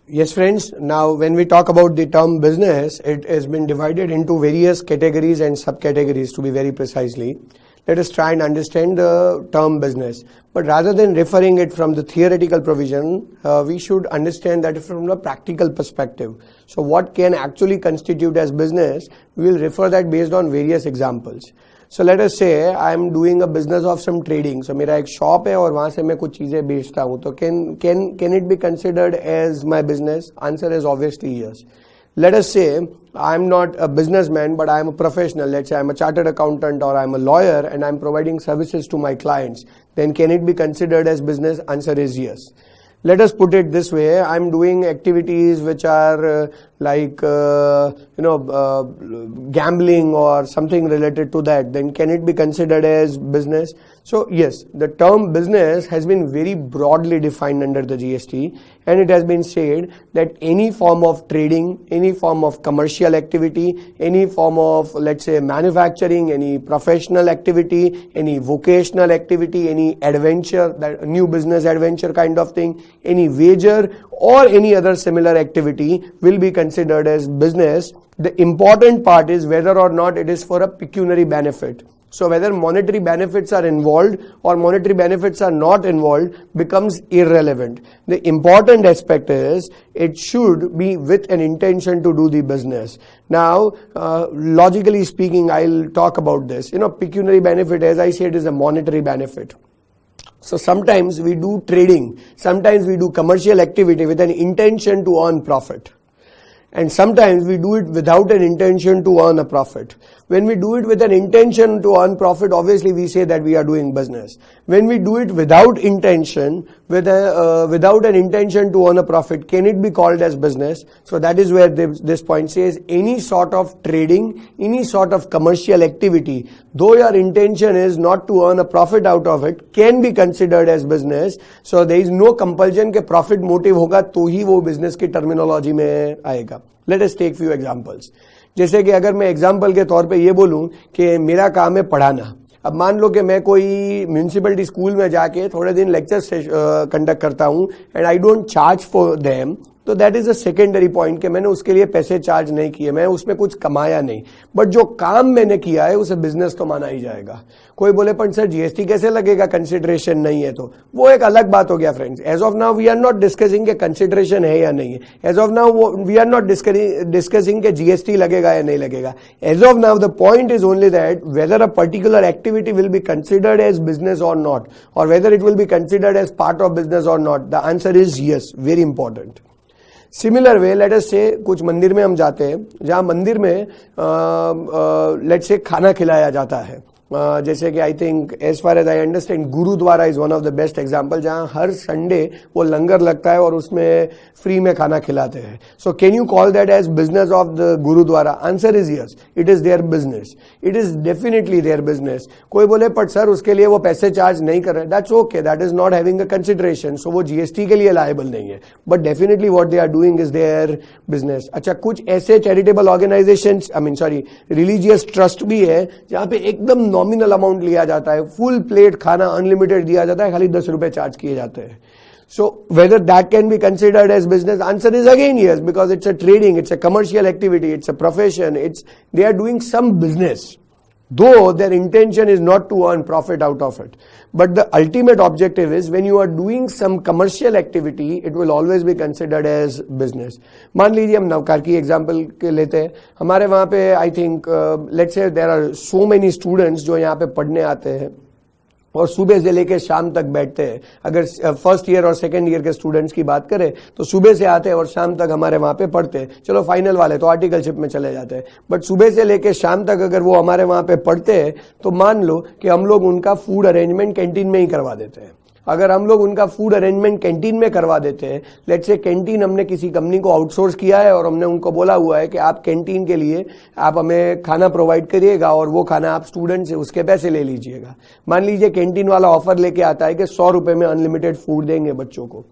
Yes, friends. Now, when we talk about the term business, it has been divided into various categories and subcategories, to be very precisely. Let us try and understand the term business. But rather than referring it from the theoretical provision, we should understand that from a practical perspective. So what can actually constitute as business, we will refer that based on various examples. So let us say I am doing a business of some trading. So मेरा एक shop है और वहाँ से मैं कुछ चीजें बेचता हूँ. तो can it be considered as my business? Answer is obviously yes. Let us say I'm not a businessman, but I'm a professional. Let's say I'm a chartered accountant or I'm a lawyer and I'm providing services to my clients. Then can it be considered as business? Answer is yes. Let us put it this way. I'm doing activities which are gambling or something related to that. Then can it be considered as business? So yes, the term business has been very broadly defined under the GST, and it has been said that any form of trading, any form of commercial activity, any form of, let's say, manufacturing, any professional activity, any vocational activity, any adventure, that new business adventure kind of thing, any wager or any other similar activity will be considered as business. The important part is whether or not it is for a pecuniary benefit. So whether monetary benefits are involved or monetary benefits are not involved becomes irrelevant. The important aspect is it should be with an intention to do the business. Now, logically speaking, I'll talk about this. Pecuniary benefit, as I said, is a monetary benefit. So sometimes we do trading, sometimes we do commercial activity with an intention to earn profit. And sometimes we do it without an intention to earn a profit. When we do it with an intention to earn profit, obviously we say that we are doing business. When we do it without intention, without an intention to earn a profit, can it be called as business? So that is where this point says any sort of trading, any sort of commercial activity, though your intention is not to earn a profit out of it, can be considered as business. So there is no compulsion के profit motive होगा तो ही वो business की terminology में आएगा. Let us take few examples. जैसे कि अगर मैं एग्जाम्पल के तौर पे ये बोलूं कि मेरा काम है पढ़ाना. अब मान लो कि मैं कोई म्यूनिसिपलिटी स्कूल में जाके थोड़े दिन लेक्चर्स कंडक्ट करता हूं and I don't charge for them, तो that is a secondary point कि मैंने उसके लिए पैसे चार्ज नहीं किए, मैं उसमें कुछ कमाया नहीं, बट जो काम मैंने किया है उसे बिजनेस तो माना ही जाएगा. कोई बोले पर सर जीएसटी कैसे लगेगा, कंसिडरेशन नहीं है, तो वो एक अलग बात हो गया friends. As of now we are not discussing के कंसिडरेशन है या नहीं है. As of now we are not discussing के जीएसटी लगेगा या नहीं लगेगा. As of now the point is only that whether a particular activity will be considered as business और नॉट, और whether it will be considered as part of business और not. The answer is yes, very important. Similar way late us से कुछ मंदिर में हम जाते हैं जहां मंदिर में लेट से खाना खिलाया जाता है. जैसे कि I think as far as I understand gurdwara is one of the best example, जहां हर संडे वो लंगर लगता है और उसमें फ्री में खाना खिलाते हैं. So can you call that as business of the gurdwara? Answer is yes, it is their business, it is definitely their business. कोई बोले पर सर उसके लिए वो पैसे चार्ज नहीं कर रहे, that's okay, that is not having a consideration, so वो जीएसटी के लिए लायबल नहीं है, but definitely what they are doing is their business. अच्छा, कुछ ऐसे चैरिटेबल ऑर्गेनाइजेशन रिलीजियस ट्रस्ट भी है जहां पे एकदम नॉमिनल अमाउंट लिया जाता है, फुल प्लेट खाना अनलिमिटेड दिया जाता है, खाली 10 रुपए चार्ज किए जाते हैं. So whether that can be considered as business? Answer is again yes, because it's a trading, it's a commercial activity, it's a profession, they are doing some business, though their intention is not to earn profit out of it. But the ultimate objective is when you are doing some commercial activity, it will always be considered as business. मान लीजिए हम नवकार की example लेते हैं. हमारे वहां पे I think let's say there are so many students जो यहाँ पे पढ़ने आते हैं और सुबह से लेकर शाम तक बैठते हैं. अगर फर्स्ट ईयर और सेकंड ईयर के स्टूडेंट्स की बात करें तो सुबह से आते हैं और शाम तक हमारे वहां पे पढ़ते हैं. चलो फाइनल वाले तो आर्टिकलशिप में चले जाते हैं, बट सुबह से लेकर शाम तक अगर वो हमारे वहां पे पढ़ते हैं तो मान लो कि हम लोग उनका फूड अरेंजमेंट कैंटीन में ही करवा देते हैं. अगर हम लोग उनका फूड अरेंजमेंट कैंटीन में करवा देते हैं, लेट्स से कैंटीन हमने किसी कंपनी को आउटसोर्स किया है और हमने उनको बोला हुआ है कि आप कैंटीन के लिए आप हमें खाना प्रोवाइड करिएगा और वो खाना आप स्टूडेंट से उसके पैसे ले लीजिएगा. मान लीजिए कैंटीन वाला ऑफर लेके आता है कि 100 रुपए में अनलिमिटेड फूड देंगे बच्चों को.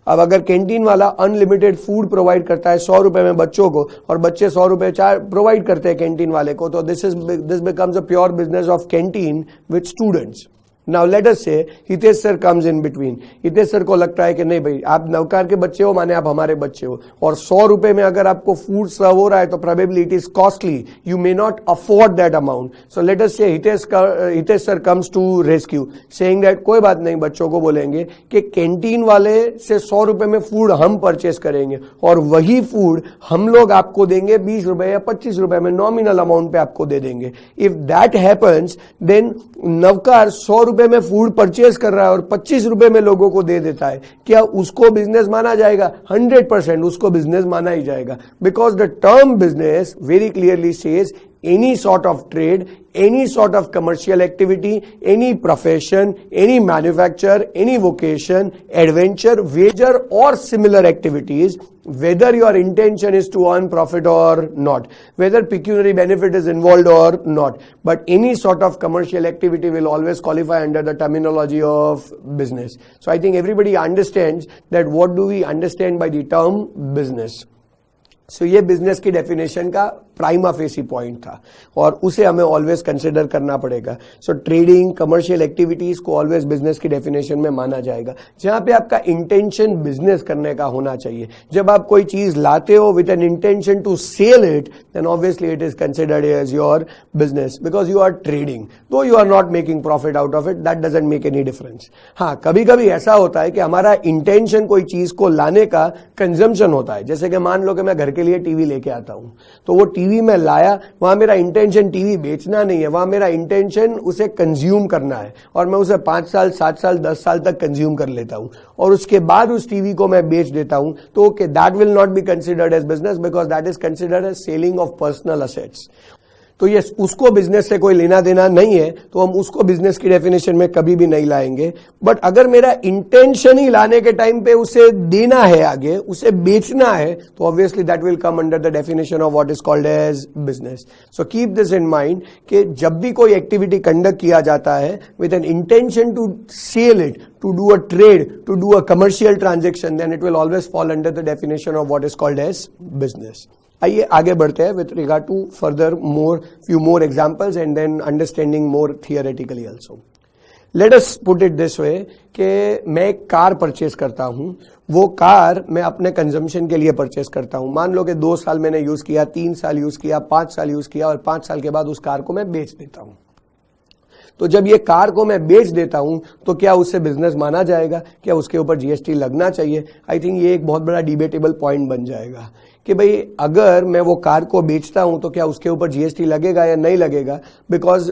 अब अगर कैंटीन वाला अनलिमिटेड फूड प्रोवाइड करता है 100 रुपए में बच्चों को और बच्चे 100 रुपए प्रोवाइड करते हैं कैंटीन वाले को, तो this becomes a pure business of canteen with students. Now let us say Hitesh sir comes in between. Hitesh sir को लगता है कि नहीं भाई आप नवकार के बच्चे हो माने आप हमारे बच्चे हो, और 100 रुपए में अगर आपको फूड सर्व हो रहा है तो probably it is costly, you may not afford that amount. So let us say Hitesh sir comes to rescue saying that कोई बात नहीं, बच्चों को बोलेंगे कि कैंटीन वाले से 100 रुपए में फूड हम परचेस करेंगे और वही फूड हम लोग आपको देंगे 20 रुपए या 25 रुपए में, नॉमिनल अमाउंट पे आपको दे देंगे। If that happens then Navkar 100 रुपए में फूड परचेज कर रहा है और 25 रुपए में लोगों को दे देता है, क्या उसको बिजनेस माना जाएगा? 100% उसको बिजनेस माना ही जाएगा, because the term business very clearly says any sort of trade, any sort of commercial activity, any profession, any manufacture, any vocation, adventure, wager or similar activities, whether your intention is to earn profit or not, whether pecuniary benefit is involved or not, but any sort of commercial activity will always qualify under the terminology of business. So I think everybody understands that what do we understand by the term business. So ये business की definition का prima facie point था और उसे हमें always consider करना पड़ेगा। सो trading, commercial activities को ऑलवेज बिजनेस की डेफिनेशन में माना जाएगा, जहां पे आपका इंटेंशन बिजनेस करने का होना चाहिए। जब आप कोई चीज लाते हो with an intention to sell it, then obviously it is considered as your business, because you are trading, though you are not making profit out of it, that doesn't make any difference. हाँ, कभी कभी ऐसा होता है कि हमारा intention कोई चीज को लाने का कंजम्पशन होता है। जैसे कि मान लो कि मैं घर के लिए टीवी लेके आता हूं, तो वो टीवी में लाया, वहां मेरा इंटेंशन टीवी बेचना नहीं है, वहां मेरा इंटेंशन उसे कंज्यूम करना है और मैं उसे 5 साल 7 साल 10 साल तक कंज्यूम कर लेता हूं और उसके बाद उस टीवी को मैं बेच देता हूं, तो okay, that will not be considered as business, because that is considered as selling of personal assets. तो यस, उसको बिजनेस से कोई लेना देना नहीं है, तो हम उसको बिजनेस की डेफिनेशन में कभी भी नहीं लाएंगे। बट अगर मेरा इंटेंशन ही लाने के टाइम पे उसे देना है, आगे उसे बेचना है, तो obviously that will come under the definition of what is called as business. So keep this in mind कि जब भी कोई एक्टिविटी कंडक्ट किया जाता है with an intention to sell it, to do a trade, to do a commercial transaction, then it will always fall under the definition of what is called as business. आइए आगे बढ़ते हैं with regard to further few more examples and then understanding more theoretically also. Let us put it this way कि मैं एक car purchase करता हूं, वो कार मैं अपने कंजम्पशन के लिए परचेस करता हूं। मान लो कि 2 साल मैंने यूज किया, 3 साल यूज किया, 5 साल यूज किया और 5 साल के बाद उस कार को मैं बेच देता हूं। तो जब ये कार को मैं बेच देता हूं, तो क्या उससे बिजनेस माना जाएगा? क्या उसके ऊपर जीएसटी लगना चाहिए? आई थिंक ये एक बहुत बड़ा डिबेटेबल पॉइंट बन जाएगा कि भाई अगर मैं वो कार को बेचता हूं तो क्या उसके ऊपर जीएसटी लगेगा या नहीं लगेगा। बिकॉज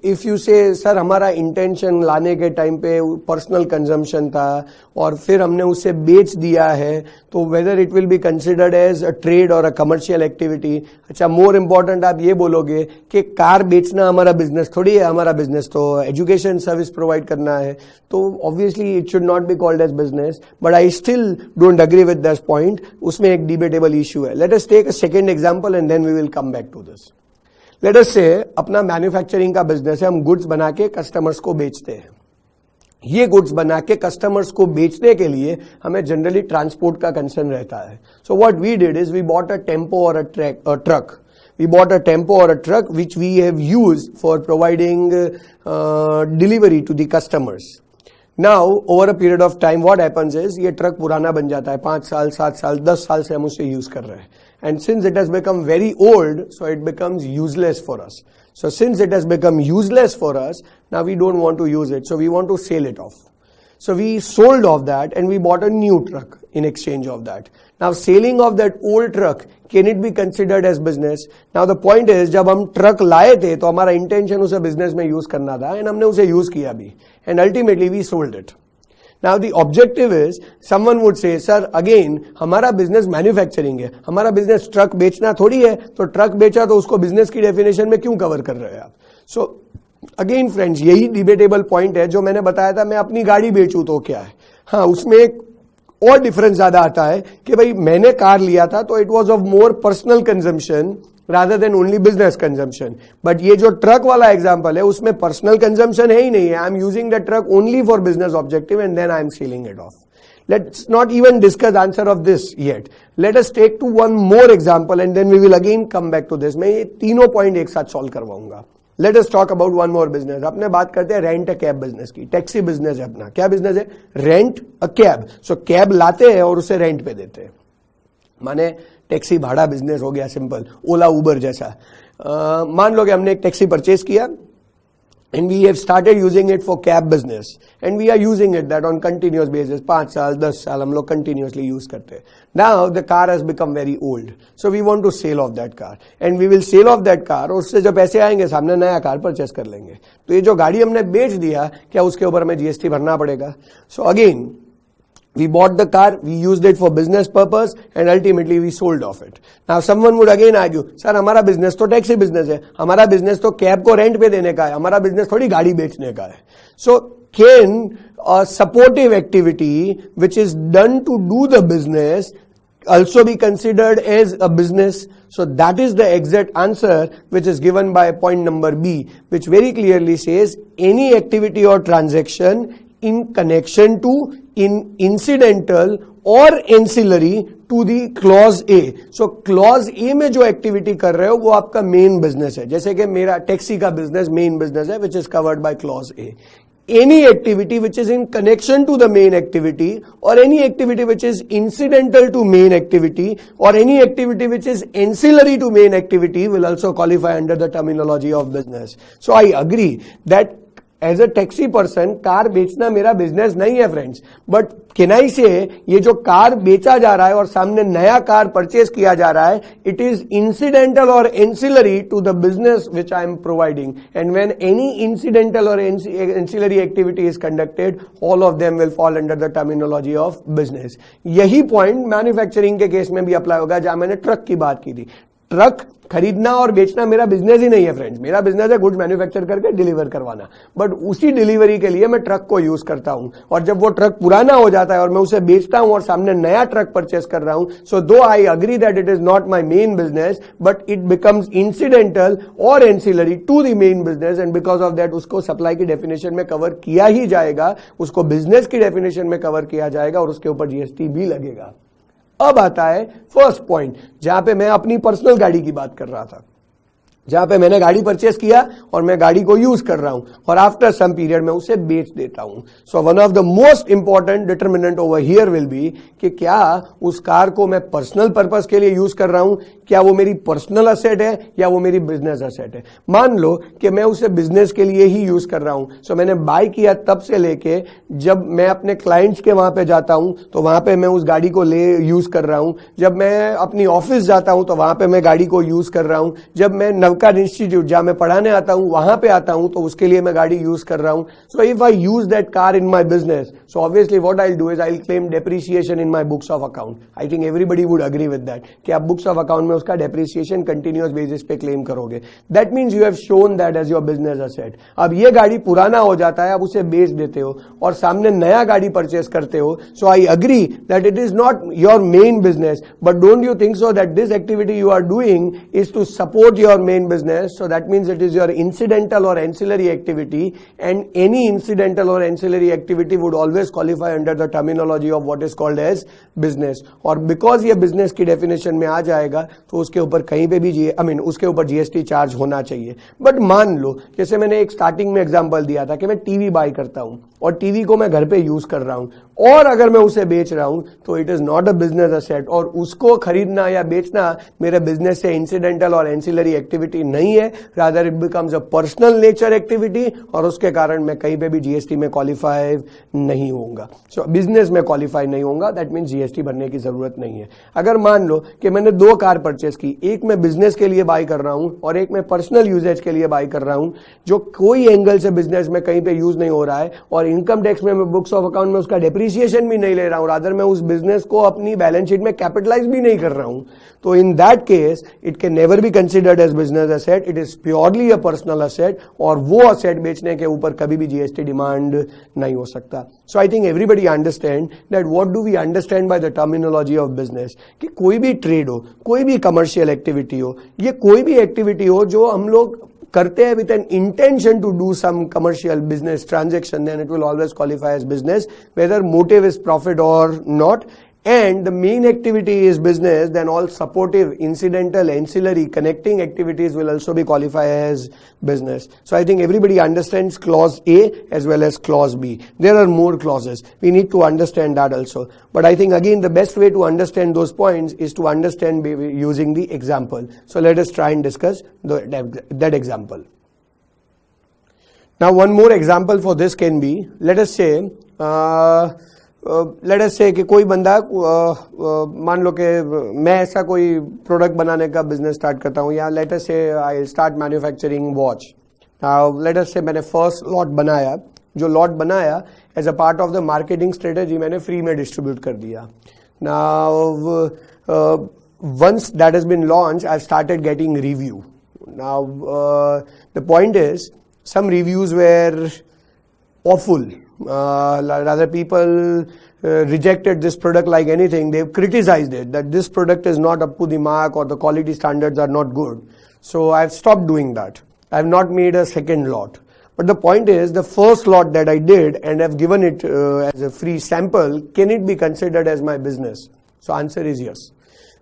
इफ यू से सर हमारा इंटेंशन लाने के टाइम पे पर्सनल कंजम्पशन था और फिर हमने उसे बेच दिया है, तो whether it will be considered as a trade और अ कमर्शियल एक्टिविटी। अच्छा, मोर इंपॉर्टेंट आप ये बोलोगे कि कार बेचना हमारा बिजनेस थोड़ी है, हमारा बिजनेस तो एजुकेशन सर्विस प्रोवाइड करना है, तो obviously it should not be called as business. But I still don't agree with this point, उसमें एक डिबेटेबल इश्यू है। Let us take a second example and then we will come back to this. Let us say अपना manufacturing का business है, हम goods बना के customers को बेचते हैं। ये गुड्स बना के कस्टमर्स को बेचने के लिए हमें जनरली ट्रांसपोर्ट का कंसर्न रहता है। So what we did is we bought a tempo और a truck. We bought a tempo or a truck which we have used for providing delivery to the customers. Now, over a period of time, what happens is ये truck पुराना बन जाता है, 5 साल 7 साल 10 साल से हम उसे यूज कर रहे हैं, and since it has become very old, so it becomes useless for us. So since it has become useless for us, now we don't want to use it, so we want to sell it off. So we sold off that and we bought a new truck in exchange of that. Now selling of that old truck, can it be considered as business? Now the point is, जब हम truck लाए थे तो हमारा intention उसे business में use करना था एंड हमने उसे यूज किया भी, and ultimately we sold it. Now the objective is, someone would say, sir again हमारा बिजनेस मैन्युफैक्चरिंग है, हमारा बिजनेस ट्रक बेचना थोड़ी है, तो ट्रक बेचा तो उसको बिजनेस की डेफिनेशन में क्यों कवर कर रहे हैं आप? सो अगेन फ्रेंड्स, यही डिबेटेबल पॉइंट है जो मैंने बताया था, मैं अपनी गाड़ी बेचूं तो क्या है। हाँ, उसमें एक और डिफरेंस ज्यादा आता है कि भाई मैंने कार लिया था तो it was of more personal consumption rather than only business consumption. But ये जो ट्रक वाला एग्जांपल है उसमें पर्सनल कंजम्पशन है ही नहीं है. I am using the truck only for business objective and then I am selling it off. Let's not even discuss answer of this yet. Let us take to one more example and then we will again come back to this. मैं ये तीनों point एक साथ solve करवाऊंगा. Let us talk about one more business. अपने बात करते हैं रेंट अ कैब बिजनेस की. टैक्सी बिजनेस है अपना. क्या बिजनेस है? Rent a cab. So cab लाते हैं और उसे रेंट पे देते हैं. माने टैक्सी भाड़ा बिजनेस हो गया सिंपल, ओला उबर जैसा. मान लो कि हमने एक टैक्सी परचेज किया and we have started using it for cab business and we are using it that on continuous basis. 5 साल 10 साल हम लोग continuously use करते हैं. Now the car has become very old, so we want to sell off that car and we will sell off that car. और उससे जो पैसे आएंगे सामने नया कार परचेस कर लेंगे. तो ये जो गाड़ी हमने बेच दिया, क्या उसके ऊपर हमें जीएसटी भरना पड़ेगा? So again, we bought the car, we used it for business purpose and ultimately we sold off it. Now someone would again argue, sir हमारा business तो टैक्सी business है, हमारा business तो कैब को रेंट पे देने का है, हमारा business थोड़ी गाड़ी बेचने का है. So can a supportive activity which is done to do the business also be considered as a business? So that is the exact answer which is given by point number B, which very clearly says any activity or transaction in connection to, in incidental or ancillary to the clause A. So clause A में जो activity कर रहे हो वो आपका main business है. जैसे कि मेरा टैक्सी का बिजनेस मेन बिजनेस है which is covered by clause A. Any activity which is in connection to the main activity or any activity which is incidental to main activity or any activity which is ancillary to main activity will also qualify under the terminology of business. So I agree that as a taxi person car बेचना मेरा business नहीं है friends, but can I से ये जो car बेचा जा रहा है और सामने नया कार परचेज किया जा रहा है, इट इज इंसिडेंटल और ancillary to the business which I am providing. And when any incidental और ancillary activity is conducted, all of them will fall under the terminology of business. यही point manufacturing के case में भी apply होगा, जहां मैंने truck की बात की थी. ट्रक खरीदना और बेचना मेरा बिजनेस ही नहीं है फ्रेंड्स. मेरा बिजनेस है गुड्स मैन्युफैक्चर करके डिलीवर करवाना, बट उसी डिलीवरी के लिए मैं ट्रक को यूज करता हूं. और जब वो ट्रक पुराना हो जाता है और मैं उसे बेचता हूं और सामने नया ट्रक परचेस कर रहा हूं, so though I agree that it is not my main business, but it becomes incidental और ancillary to the main business. And because of that उसको सप्लाई की डेफिनेशन में कवर किया ही जाएगा, उसको बिजनेस की डेफिनेशन में कवर किया जाएगा और उसके ऊपर जीएसटी भी लगेगा. अब आता है फर्स्ट पॉइंट, जहां पे मैं अपनी पर्सनल गाड़ी की बात कर रहा था, जहां पे मैंने गाड़ी परचेस किया और मैं गाड़ी को यूज कर रहा हूं और आफ्टर सम पीरियड में उसे बेच देता हूं. So one of the most important determinant over here will be कि क्या उस कार को मैं पर्सनल पर्पस के लिए यूज कर रहा हूं, क्या वो मेरी पर्सनल असेट है या वो मेरी बिजनेस असेट है. मान लो कि मैं उसे बिजनेस के लिए ही यूज कर रहा हूं. सो मैंने बाय किया तब से लेके जब मैं अपने क्लाइंट्स के वहां पे जाता हूं तो वहां पे मैं उस गाड़ी को ले यूज कर रहा हूं. जब मैं अपनी ऑफिस जाता हूं तो वहां पे मैं गाड़ी को यूज कर रहा हूं. जब मैं नवकार इंस्टीट्यूट जहां मैं पढ़ाने आता हूं वहां पे आता हूं तो उसके लिए मैं गाड़ी यूज कर रहा हूं. So if I use that car in my business, so obviously what I will do is I will claim depreciation in my books of account. I think everybody would agree with that कि आप books of account में उसका depreciation continuous basis पे claim करोगे. That means you have shown that as your business asset. अब ये गाड़ी पुराना हो जाता है, आप उसे बेच देते हो और सामने नया गाड़ी परचेस करते हो. So I agree that it is not your main business, but don't you think so that this activity you are doing is to support your main business. So that means it is your incidental or ancillary activity, and any incidental or ancillary activity would always qualify under the terminology of what is called as business. और because ये business की definition में आ जाएगा तो उसके ऊपर कहीं पे भी उसके ऊपर जीएसटी चार्ज होना चाहिए. बट मान लो जैसे मैंने एक स्टार्टिंग में एग्जांपल दिया था कि मैं टीवी बाय करता हूं और टीवी को मैं घर पे यूज कर रहा हूं और अगर मैं उसे बेच रहा हूं तो it is not a business asset और उसको खरीदना या बेचना मेरे बिजनेस से इंसिडेंटल और एंसिलरी एक्टिविटी नहीं है. Rather it becomes a personal nature activity और उसके कारण मैं कहीं पे भी जीएसटी में क्वालिफाई नहीं होऊंगा. सो बिजनेस में क्वालिफाई नहीं होऊंगा. दैट मीन्स जीएसटी भरने की जरूरत नहीं है. अगर मान लो कि मैंने 2 कार परचेस की, एक मैं बिजनेस के लिए बाय कर रहा हूं और एक मैं पर्सनल यूजेज के लिए बाय कर रहा हूं, जो कोई एंगल से बिजनेस में कहीं पे यूज नहीं हो रहा है और इनकम टैक्स में मैं बुक्स ऑफ अकाउंट में उसका डेप्रिसिएशन भी नहीं ले रहा हूं, रादर मैं उस बिजनेस को अपनी बैलेंस शीट में कैपिटलाइज भी नहीं कर रहा हूं, तो in that case it can never be considered as business asset. It is purely a personal asset और वो असेट बेचने के ऊपर कभी भी जीएसटी डिमांड नहीं हो सकता. So I think everybody understand that what do we understand by the terminology of business. कि कोई भी ट्रेड हो, कोई भी कमर्शियल एक्टिविटी हो, ये कोई भी एक्टिविटी हो जो हम लोग करते हैं with an intention to do some commercial business transaction, then it will always qualify as business, whether motive is profit or not. and the main activity is business, then all supportive, incidental, ancillary, connecting activities will also be qualified as business. So I think everybody understands clause A as well as clause B. There are more clauses. We need to understand that also. But I think again the best way to understand those points is to understand using the example. So let us try and discuss that example. Now one more example for this can be, let us say कि कोई बंदा मान लो कि मैं ऐसा कोई product बनाने का बिजनेस स्टार्ट करता हूँ, या let us say I start manufacturing watch. Let us say मैंने फर्स्ट लॉट बनाया, जो लॉट बनाया as a part of the marketing strategy मैंने फ्री में डिस्ट्रीब्यूट कर दिया. Now once that has been launch I started getting review. Now the point is some reviews were awful. Rather people rejected this product like anything. They've criticized it, that this product is not up to the mark or the quality standards are not good. So I've stopped doing that. I've not made a second lot. But the point is, the first lot that I did and I've given it as a free sample, can it be considered as my business? So answer is yes.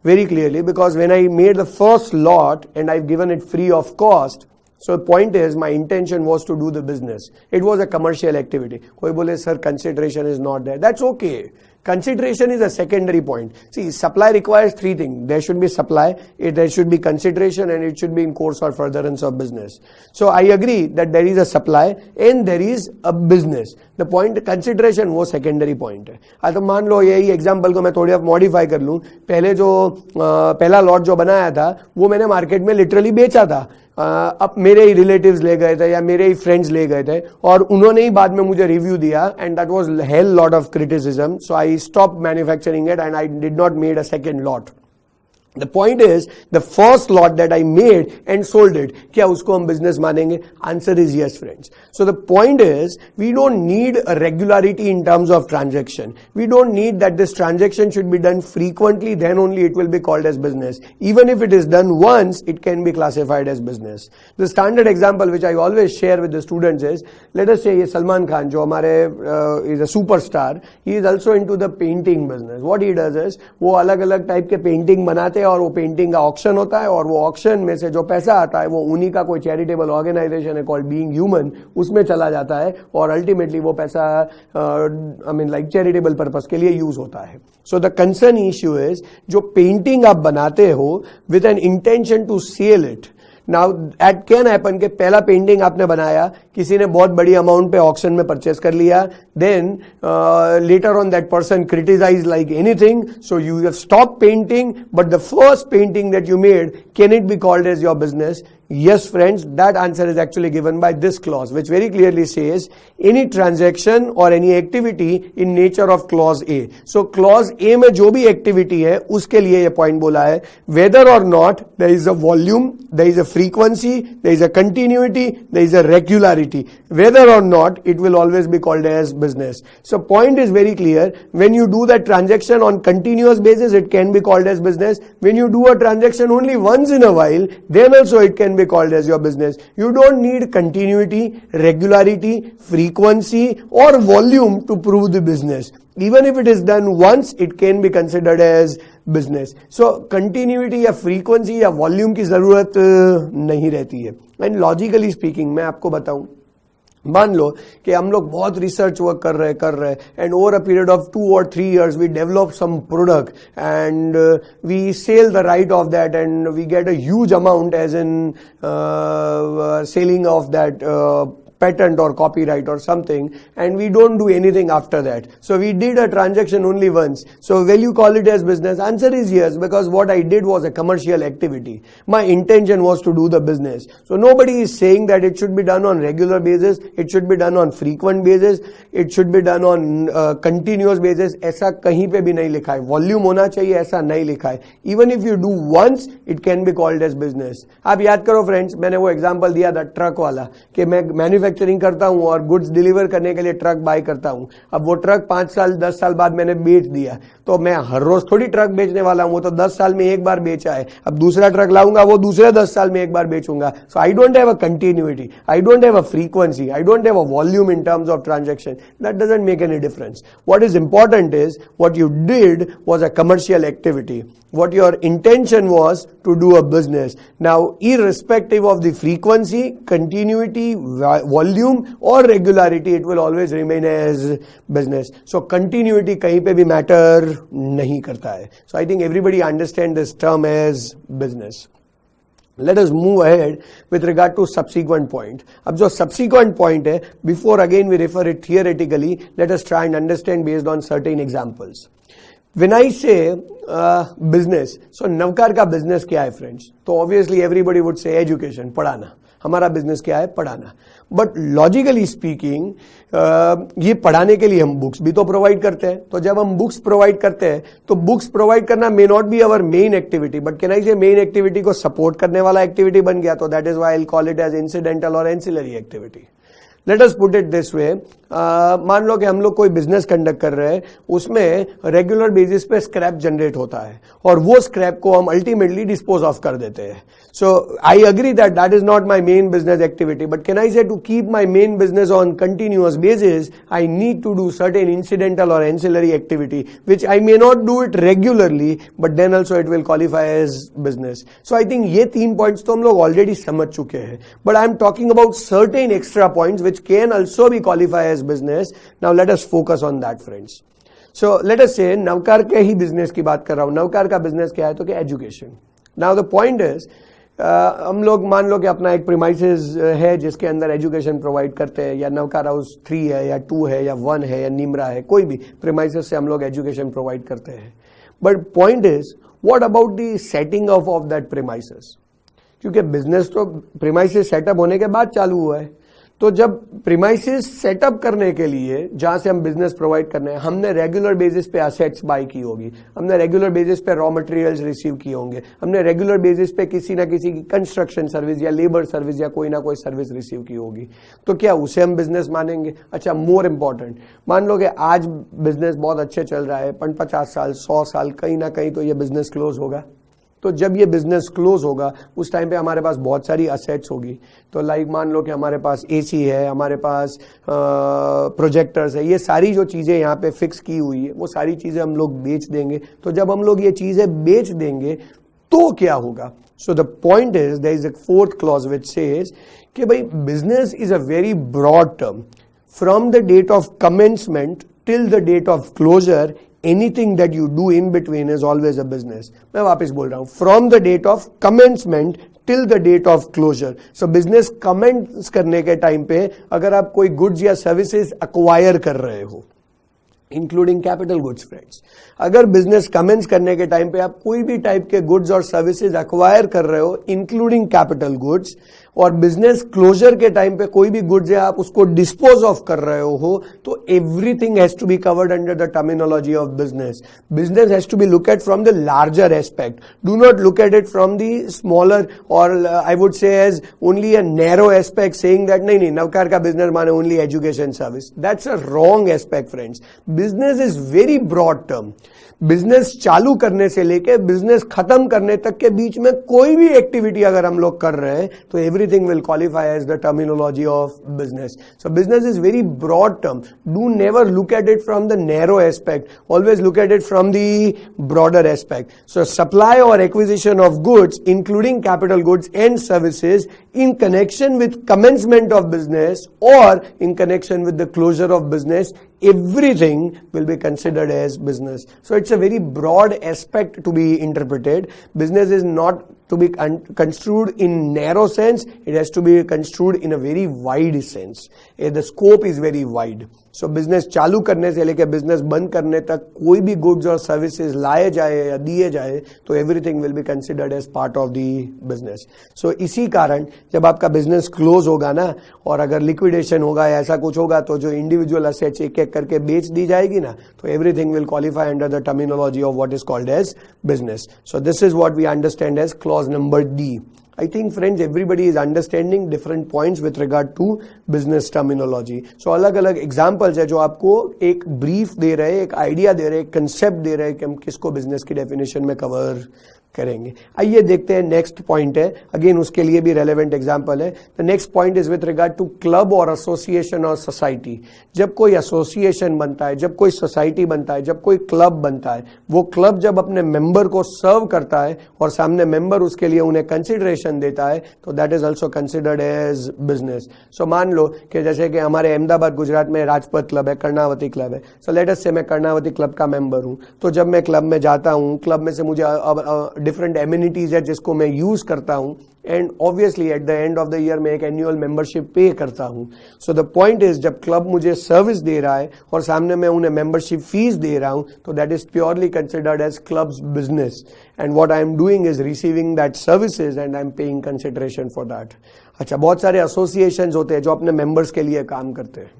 Very clearly, because when I made the first lot and I've given it free of cost, so the point is, my intention was to do the business. It was a commercial activity. Koi bole, sir, consideration is not there. That's okay. Consideration is a secondary point. See, supply requires three things. There should be supply, there should be consideration, and it should be in course or furtherance of business. So I agree that there is a supply and there is a business. The point consideration वो secondary point है. तो मान लो यही example को मैं थोड़ा modify कर लूँ. पहले जो पहला lot जो बनाया था वो मैंने market में literally बेचा था. अब मेरे ही रिलेटिव्स ले गए थे या मेरे ही फ्रेंड्स ले गए थे और उन्होंने ही बाद में मुझे रिव्यू दिया and that was hell lot of criticism. So I stop manufacturing it and I did not made a second lot. The point is, the first lot that I made and sold it, क्या उसको हम business मानेंगे? Answer is yes, friends. So the point is, we don't need a regularity in terms of transaction. We don't need that this transaction should be done frequently, then only it will be called as business. Even if it is done once, it can be classified as business. The standard example which I always share with the students is, let us say ये सलमान खान जो हमारे is a superstar, he is also into the painting business. What he does is, वो अलग अलग type के painting बनाते हैं और वो पेंटिंग का ऑक्शन होता है और वो ऑक्शन में से जो पैसा आता है वो उन्हीं का कोई चैरिटेबल ऑर्गेनाइजेशन है कॉल्ड बीइंग ह्यूमन, उसमें चला जाता है और अल्टीमेटली वो पैसा I mean like charitable purpose के लिए यूज होता है. So the concern issue is, जो पेंटिंग आप बनाते हो with an intention to sell it. Now at can happen के पहला पेंटिंग आपने बनाया, किसी ने बहुत बड़ी अमाउंट पे ऑक्शन में परचेस कर लिया, then later on that person criticize like anything, so you have stop painting, but the first painting that you made, can it be called as your business? Yes, friends, that answer is actually given by this clause, which very clearly says any transaction or any activity in nature of clause A. So clause A में जो भी activity है उसके लिए ये point बोला है, whether or not there is a volume, there is a frequency, there is a continuity, there is a regularity, whether or not it will always be called as business. So point is very clear. When you do that transaction on continuous basis, it can be called as business. When you do a transaction only once in a while, then also it can be called as your business. You don't need continuity, regularity, frequency or volume to prove the business. Even if it is done once, it can be considered as business. So continuity या frequency या volume की जरूरत नहीं रहती है. And logically speaking, मैं आपको बताऊं, मान लो कि हम लोग बहुत रिसर्च वर्क कर रहे and over a period of 2 or 3 years we develop some product and we sell the right of that and we get a huge amount as in selling of that patent or copyright or something, and we don't do anything after that. So we did a transaction only once. So will you call it as business? Answer is yes, because what I did was a commercial activity. My intention was to do the business. So nobody is saying that it should be done on regular basis, it should be done on frequent basis, it should be done on continuous basis. ऐसा कहीं पे भी नहीं लिखा है. Volume होना चाहिए, ऐसा नहीं लिखा है. Even if you do once, it can be called as business. आप याद करो फ्रेंड्स, मैंने वो एग्जांपल दिया था ट्रक वाला कि मैं मैन्युफैक्चरिंग मैन्युफैक्चरिंग करता हूं और गुड्स डिलीवर करने के लिए ट्रक बाय करता हूं, अब वो ट्रक 5 साल 10 साल बाद मैंने बेच दिया, तो मैं हर रोज थोड़ी ट्रक बेचने वाला हूं, वो तो 10 साल में एक बार बेचा है, अब दूसरा ट्रक लाऊंगा वो दूसरे 10 साल में एक बार बेचूंगा. So I don't have a continuity, I don't have a frequency, I don't have a volume in terms of transaction. That doesn't make any difference. What is important is what you did was a commercial activity. What your intention was to do a business. Now, irrespective of the frequency, continuity, volume or regularity, it will always remain as business. So, continuity kahin pe bhi matter nahi karta hai. So, I think everybody understand this term as business. Let us move ahead with regard to subsequent point. अब जो subsequent point है, before again we refer it theoretically, let us try and understand based on certain examples. When I say business, so Navkar का business क्या है friends? तो obviously everybody would say education, पढ़ाना. हमारा business क्या है? पढ़ाना. But logically speaking, ये पढ़ाने के लिए हम books भी तो provide करते हैं. तो जब हम books provide करते हैं, तो books provide करना may not be our main activity, but can I say main activity को support करने वाला activity बन गया, तो that is why I'll call it as incidental or ancillary activity. Let us put it this way, मान लो कि हम लोग कोई बिजनेस कंडक्ट कर रहे हैं, उसमें रेगुलर बेसिस पे स्क्रैप जनरेट होता है और वो स्क्रैप को हम अल्टीमेटली डिस्पोज ऑफ कर देते हैं. So I agree that that is not my main business activity, but can I say to keep my main business on continuous basis I need to do certain incidental और ancillary activity which I may not do it regularly, but then also it will qualify as business. So I think ये 3 points तो हम लोग already समझ चुके हैं, but I am talking about certain extra points which can also be qualified as business. Now let us focus on that friends. So let us say Navkar के ही business की बात कर रहा हूं. नवकार का बिजनेस क्या है? तो क्या education. Now the point is हम लोग मान लो कि अपना एक प्रीमाइसेस है जिसके अंदर एजुकेशन प्रोवाइड करते हैं, या नवकार हाउस 3 है या 2 है या 1 है या निमरा है, कोई भी प्रीमाइसेस से हम लोग एजुकेशन प्रोवाइड करते हैं. But point is what about the setting of that premises, क्योंकि बिजनेस तो प्रीमाइसेस सेटअप होने के बाद चालू हुआ है. तो जब प्रीमाइसेस सेटअप करने के लिए जहां से हम बिजनेस प्रोवाइड करने हैं, हमने रेगुलर बेसिस पे एसेट्स बाय की होगी, हमने रेगुलर बेसिस पे रॉ मटेरियल्स रिसीव किए होंगे, हमने रेगुलर बेसिस पे किसी ना किसी की कंस्ट्रक्शन सर्विस या लेबर सर्विस या कोई ना कोई सर्विस रिसीव की होगी, तो क्या उसे हम बिजनेस मानेंगे? अच्छा, मोर इंपॉर्टेंट, मान लो कि आज बिजनेस बहुत अच्छे चल रहा है, 50 साल 100 साल कहीं ना कहीं तो ये बिजनेस क्लोज होगा. तो जब ये बिजनेस क्लोज होगा उस टाइम पे हमारे पास बहुत सारी असेट्स होगी. तो लाइक मान लो कि हमारे पास एसी है, हमारे पास प्रोजेक्टर्स है, ये सारी जो चीजें यहाँ पे फिक्स की हुई है वो सारी चीजें हम लोग बेच देंगे. तो जब हम लोग ये चीजें बेच देंगे तो क्या होगा? So the point is there is a 4th clause which says कि भाई business is a very broad term. From the date of commencement till the date of closure, anything that you do in between is always a business. मैं वापस बोल रहा हूं, from the date of commencement till the date of closure. So business commence करने के time पे अगर आप कोई goods या services acquire कर रहे हो, इंक्लूडिंग कैपिटल गुड्स फ्रेंड्स, अगर बिजनेस कमेंस करने के टाइम पे आप कोई भी टाइप के गुड्स और सर्विसेज अक्वायर कर रहे हो इंक्लूडिंग कैपिटल गुड्स, और बिजनेस क्लोजर के टाइम पे कोई भी गुड्स है आप उसको डिस्पोज ऑफ कर रहे हो, तो everything has to be covered under the terminology of business. Business has to be look at from the larger aspect. Do not look at it from the smaller or I would say as only a narrow aspect, saying that नहीं नवकार का business माने only education service. That's a wrong aspect friends. Business is very broad term. Business चालू करने से लेके business खत्म करने तक के बीच में कोई भी एक्टिविटी अगर हम लोग कर रहे हैं तो everything will qualify as the terminology of business. So business is very broad term. Do never look at it from the narrow aspect, always look at it from the broader aspect. So supply or acquisition of goods including capital goods and services in connection with commencement of business or in connection with the closure of business, everything will be considered as business. So it's a very broad aspect to be interpreted. Business is not to be construed in narrow sense, it has to be construed in a very wide sense. The scope is very wide. So business चालू करने से लेकर business बंद करने तक कोई भी goods और services लाए जाए या दिए जाए तो everything will be considered as part of the business. So इसी कारण जब आपका business close होगा ना, और अगर liquidation होगा या ऐसा कुछ होगा तो जो individual assets एक एक करके बेच दी जाएगी ना, तो everything will qualify under the terminology of what is called as business. So this is what we understand as clause number D. I think friends everybody is understanding different points with regard to business terminology. So अलग अलग examples है जो आपको एक brief दे रहे हैं, एक idea दे रहे हैं, एक concept दे रहे हैं कि हम किसको business की definition में cover करेंगे. आइए देखते हैं नेक्स्ट पॉइंट है, अगेन उसके लिए भी रेलेवेंट एग्जांपल है. The next point is with regard to club और एसोसिएशन और सोसाइटी. जब कोई एसोसिएशन बनता है, जब कोई सोसाइटी बनता है, जब कोई क्लब बनता है, वो क्लब जब अपने मेंबर को सर्व करता है और सामने मेंबर उसके लिए उन्हें कंसिडरेशन देता है, तो that is also considered as business. So मान लो कि जैसे कि हमारे अहमदाबाद गुजरात में राजपथ क्लब है, कर्णावती क्लब है. सो लेट अस से मैं कर्णावती क्लब का मेंबर हूं, तो जब मैं क्लब में जाता हूं, क्लब में से मुझे डिफरेंट एमिनिटीज है जिसको मैं यूज करता हूं, and obviously at the end of the year मैं एक एनुअल मेंबरशिप पे करता हूं. सो द पॉइंट इज जब क्लब मुझे सर्विस दे रहा है और सामने मैं उन्हें मेंबरशिप फीस दे रहा हूं, तो that is purely considered as club's business, and what I am doing is receiving that services and I am paying consideration for that. अच्छा, बहुत सारे एसोसिएशंस होते हैं जो अपने मेंबर्स के लिए काम करते हैं.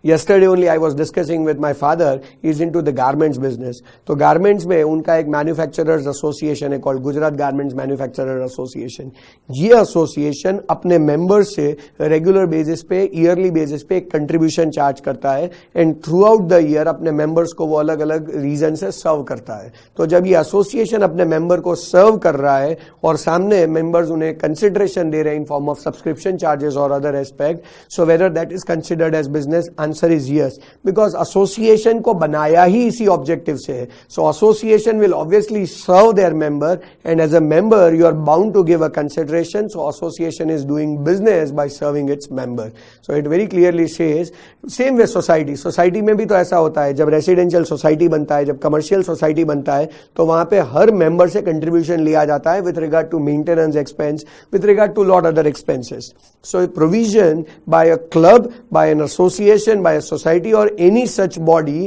Yesterday only I was discussing with my father, he is into the garments business. तो garments में उनका एक manufacturers association है called Gujarat Garments Manufacturers Association. ये association अपने members से regular basis पे, yearly basis पे एक contribution charge करता है, and throughout the year अपने members को वो अलग अलग reason से serve करता है. तो जब ये association अपने member को serve कर रहा है और सामने members उन्हें consideration दे रहे हैं in form of subscription charges or other aspect, so whether that is considered as business, answer is yes, because association को बनाया ही इसी ऑब्जेक्टिव से है. So association will obviously serve their member, and as a member you are bound to give a consideration. So association is doing business by serving its member. So it very clearly says same way society. Society में भी तो ऐसा होता है, जब residential society बनता है, जब कमर्शियल सोसाइटी बनता है, तो वहां पे हर मेंबर से कंट्रीब्यूशन लिया जाता है with regard to maintenance expense, with regard to lot other expenses. So provision by a club, by an association, by a society or any such body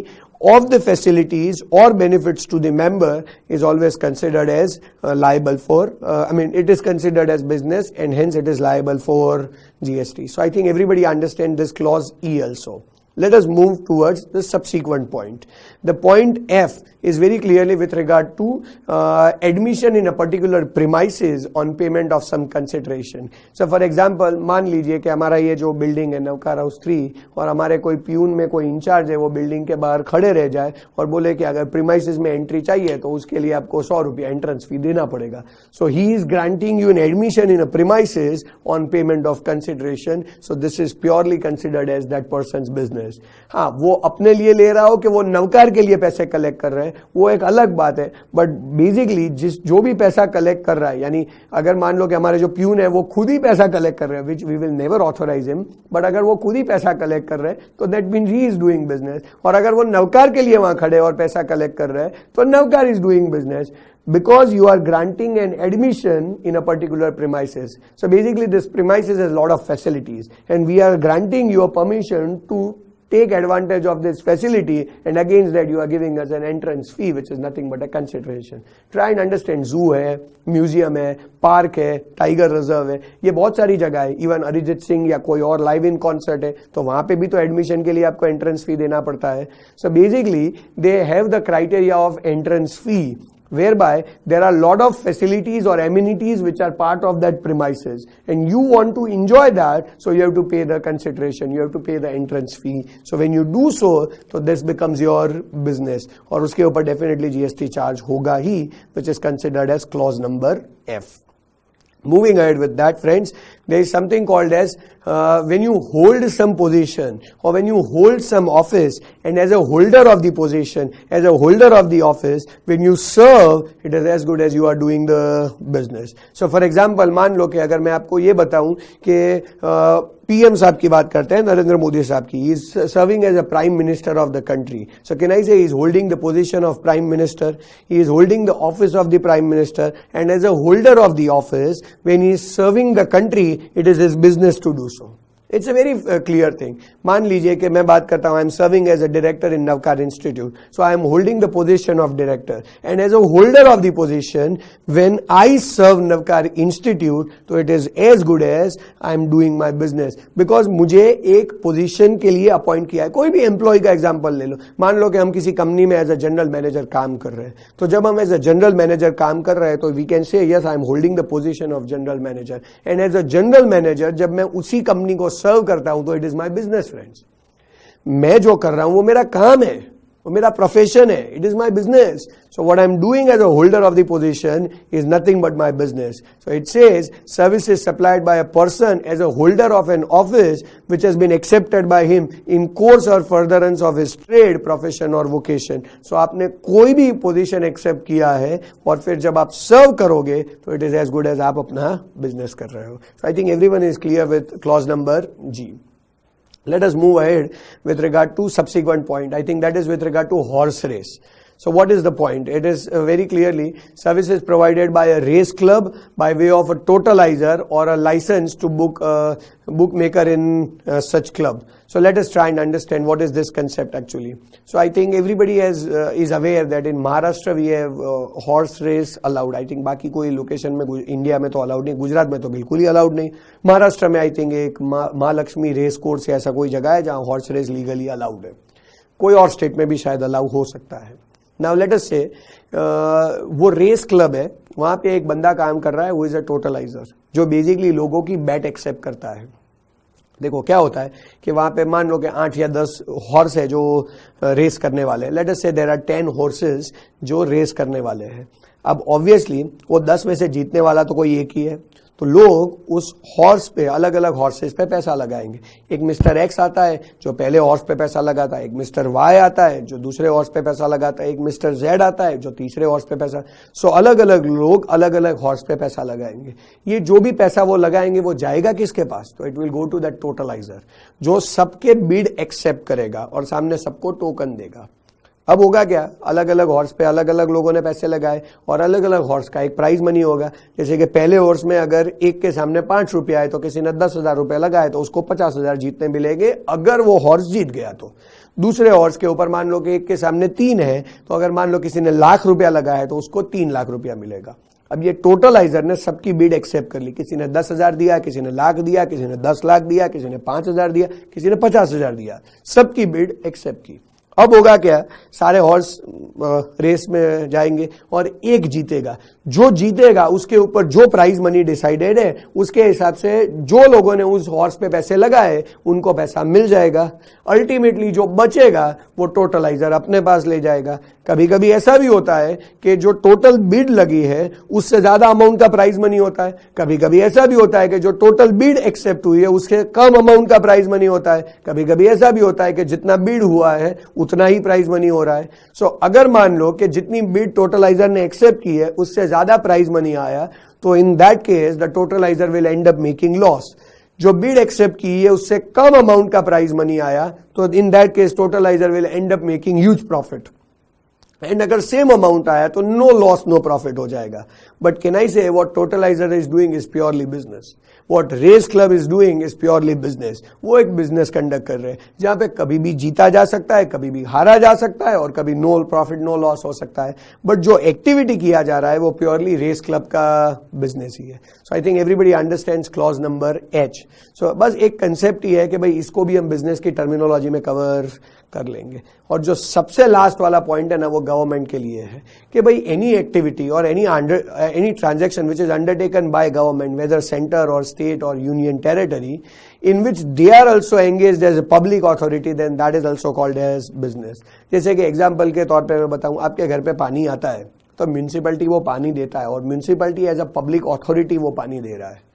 of the facilities or benefits to the member is always considered as liable for, it is considered as business, and hence it is liable for GST. So I think everybody understand this clause E also. Let us move towards the subsequent point. The point F is very clearly with regard to admission in a particular premises on payment of some consideration. So for example, मान लीजिए कि हमारा ये जो building है Navkar house 3, और हमारे कोई प्यून में कोई इंचार्ज है, वो बिल्डिंग के बाहर खड़े रह जाए और बोले कि अगर प्रीमाइसेस में एंट्री चाहिए तो उसके लिए आपको 100 रुपया एंट्रेंस फी देना पड़ेगा. So he is granting you an admission in a premises on payment of consideration. So this is purely considered as that person's business. हाँ, वो अपने लिए ले रहा हो कि वो नवकार के लिए पैसे कलेक्ट कर रहे हैं, वो एक अलग बात है, बट बेसिकली जो भी पैसा कलेक्ट कर रहा है, यानी अगर मान लो कि हमारे जो प्यून है वो खुद ही पैसा कलेक्ट कर रहे हैं, which we will never authorize him, but अगर वो खुद ही पैसा कलेक्ट कर रहे हैं तो that means he is doing business. और अगर वो नवकार के लिए वहां खड़े और पैसा कलेक्ट कर रहे हैं तो Navkar is doing business, because you are granting an admission in a particular premises. So basically this premises has a lot of facilities, and we are granting you a permission to take advantage of this facility, and against that you are giving us an entrance fee which is nothing but a consideration. Try and understand. Zoo है, museum है, park है, tiger reserve है, ये बहुत सारी जगह है. Even Arijit Singh या कोई और लाइव इन कॉन्सर्ट है तो वहां पे भी तो एडमिशन के लिए आपको एंट्रेंस फी देना पड़ता है. So basically they have the criteria of entrance fee, whereby there are a lot of facilities or amenities which are part of that premises, and you want to enjoy that, so you have to pay the consideration, you have to pay the entrance fee. So when you do so this becomes your business, और उसके ऊपर definitely GST charge होगा ही, which is considered as clause number F. Moving ahead with that, friends, there is something called as when you hold some position or when you hold some office, and as a holder of the position, as a holder of the office, when you serve, it is as good as you are doing the business. So for example, मान लो कि अगर मैं आपको ये बताऊं कि PM साहब की बात करते हैं, नरेंद्र मोदी साहब की, he is serving as a prime minister of the country. So can I say he is holding the position of prime minister, he is holding the office of the prime minister, and as a holder of the office, when he is serving the country, it is his business to do so. It's a very clear thing. मान लीजिए कि मैं बात करता हूं, I am serving as a director in Navkar institute, so I am holding the position of director, and as a holder of the position when I serve Navkar institute, तो it is as good as I am doing my business, because मुझे एक position के लिए appoint किया है. कोई भी employ का एग्जांपल ले लो. मान लो कि हम किसी कंपनी में एज अ जनरल मैनेजर काम कर रहे हैं, तो जब हम एज अ जनरल मैनेजर काम कर रहे हैं तो we can say yes I am holding the position of general manager, and as a general manager जब मैं उसी कंपनी को सर्व करता हूं तो it is my business friends. मैं जो कर रहा हूं वो मेरा काम है, वो मेरा प्रोफेशन है, it is my business. So what I am doing as a holder of the position is nothing but my business. So it says services supplied by a person as a holder of an office which has been accepted by him in course or furtherance of his trade, profession or vocation. So आपने कोई भी position accept किया है और फिर जब आप serve करोगे तो it is as good as आप अपना बिजनेस कर रहे हो. So I think everyone is clear with clause number G. Let us move ahead with regard to subsequent point. I think that is with regard to horse race. So what is the point? It is very clearly services provided by a race club by way of a totalizer or a license to bookmaker in such club. So let us try and understand what is this concept actually. So I think everybody is aware that in Maharashtra we have horse race allowed. I think बाकी कोई location में India में तो allowed नहीं, गुजरात में तो बिल्कुल ही allowed नहीं. महाराष्ट्र में आई थिंक एक महालक्ष्मी रेस कोर्स ऐसा कोई जगह है जहां हॉर्स रेस लीगली अलाउड है. कोई और स्टेट में भी शायद अलाउ हो सकता है. नाउ लेट अस से वो रेस क्लब है, वहां पे एक बंदा काम कर रहा है, वो इज अ टोटलाइजर, जो बेसिकली लोगों की बैट एक्सेप्ट करता है. देखो क्या होता है कि वहां पे मान लो कि 8 या 10 हॉर्स है जो रेस करने वाले हैं. लेट अस से देयर आर 10 हॉर्सेस जो रेस करने वाले हैं. अब ऑब्वियसली वो 10 में से जीतने वाला तो कोई एक ही है, तो लोग उस हॉर्स पे, अलग अलग हॉर्सेस पे पैसा लगाएंगे. एक मिस्टर एक्स आता है जो पहले हॉर्स पे पैसा लगाता है, एक मिस्टर वाई आता है जो दूसरे हॉर्स पे पैसा लगाता है, एक मिस्टर जेड आता है जो तीसरे हॉर्स पे पैसा. सो अलग अलग लोग अलग अलग हॉर्स पे पैसा लगाएंगे. ये जो भी पैसा वो लगाएंगे वो जाएगा किसके पास? तो it will go to that totalizer, जो सबके बिड एक्सेप्ट करेगा और सामने सबको टोकन देगा. अब होगा क्या, अलग अलग हॉर्स पे अलग अलग लोगों ने पैसे लगाए और अलग अलग हॉर्स का एक प्राइज मनी होगा. जैसे कि पहले हॉर्स में अगर एक के सामने 5 रुपया है तो किसी ने 10,000 रुपये लगाए तो उसको 50,000 जीतने मिलेंगे अगर वो हॉर्स जीत गया. तो दूसरे हॉर्स के ऊपर मान लो कि एक के सामने 3 है, तो अगर मान लो किसी ने लाख रुपया लगाया है तो उसको 3 लाख रुपया मिलेगा. अब ये टोटलाइजर ने सबकी बिड एक्सेप्ट कर ली. किसी ने 10,000 दिया, किसी ने लाख दिया, किसी ने 10 लाख दिया, किसी ने 5,000 दिया, किसी ने 50,000 दिया, सबकी बिड एक्सेप्ट की. अब होगा क्या, सारे हॉर्स रेस में जाएंगे और एक जीतेगा. जो जीतेगा उसके ऊपर जो प्राइज मनी डिसाइडेड है उसके हिसाब से जो लोगों ने उस हॉर्स पे पैसे लगाए उनको पैसा मिल जाएगा. अल्टीमेटली जो बचेगा वो टोटलाइजर अपने पास ले जाएगा. कभी कभी ऐसा भी होता है कि जो टोटल बिड लगी है उससे ज्यादा अमाउंट का प्राइज मनी होता है. कभी कभी ऐसा भी होता है कि जो टोटल बिड एक्सेप्ट हुई है उससे कम अमाउंट का प्राइज मनी होता है. कभी कभी ऐसा भी होता है कि जितना बिड हुआ है उतना ही प्राइज मनी हो रहा है. सो अगर मान लो कि जितनी बिड टोटलाइजर ने एक्सेप्ट की है उससे ज्यादा प्राइज मनी आया तो in that case the totaliser will and up making loss. जो बिड एक्सेप्ट की है उससे कम अमाउंट का प्राइज मनी आया तो in that case totaliser will and up making huge profit. And अगर सेम अमाउंट आया तो नो लॉस नो प्रॉफिट हो जाएगा. But can I say what totalizer is doing is purely business. What race club is doing is purely business. वो एक business conduct कर रहे हैं जहां पे कभी भी जीता जा सकता है, कभी भी हारा जा सकता है और कभी नो प्रॉफिट नो लॉस हो सकता है. बट जो एक्टिविटी किया जा रहा है वो प्योरली रेस क्लब का बिजनेस ही है. So I think everybody understands clause number H. So बस एक कंसेप्ट ही है कि भाई इसको भी हम बिजनेस की टर्मिनोलॉजी में कवर कर लेंगे. और जो सबसे लास्ट वाला पॉइंट है ना वो गवर्नमेंट के लिए है कि भाई एनी एक्टिविटी और any transaction which is undertaken by government weather centre और स्टेट और union territory in which they are also engaged as a public authority, then that is also called as business. जैसे कि example के तौर पे मैं बताऊं, आपके घर पे पानी आता है तो म्यूनिसिपैलिटी वो पानी देता है और municipality as a public authority वो पानी दे रहा है.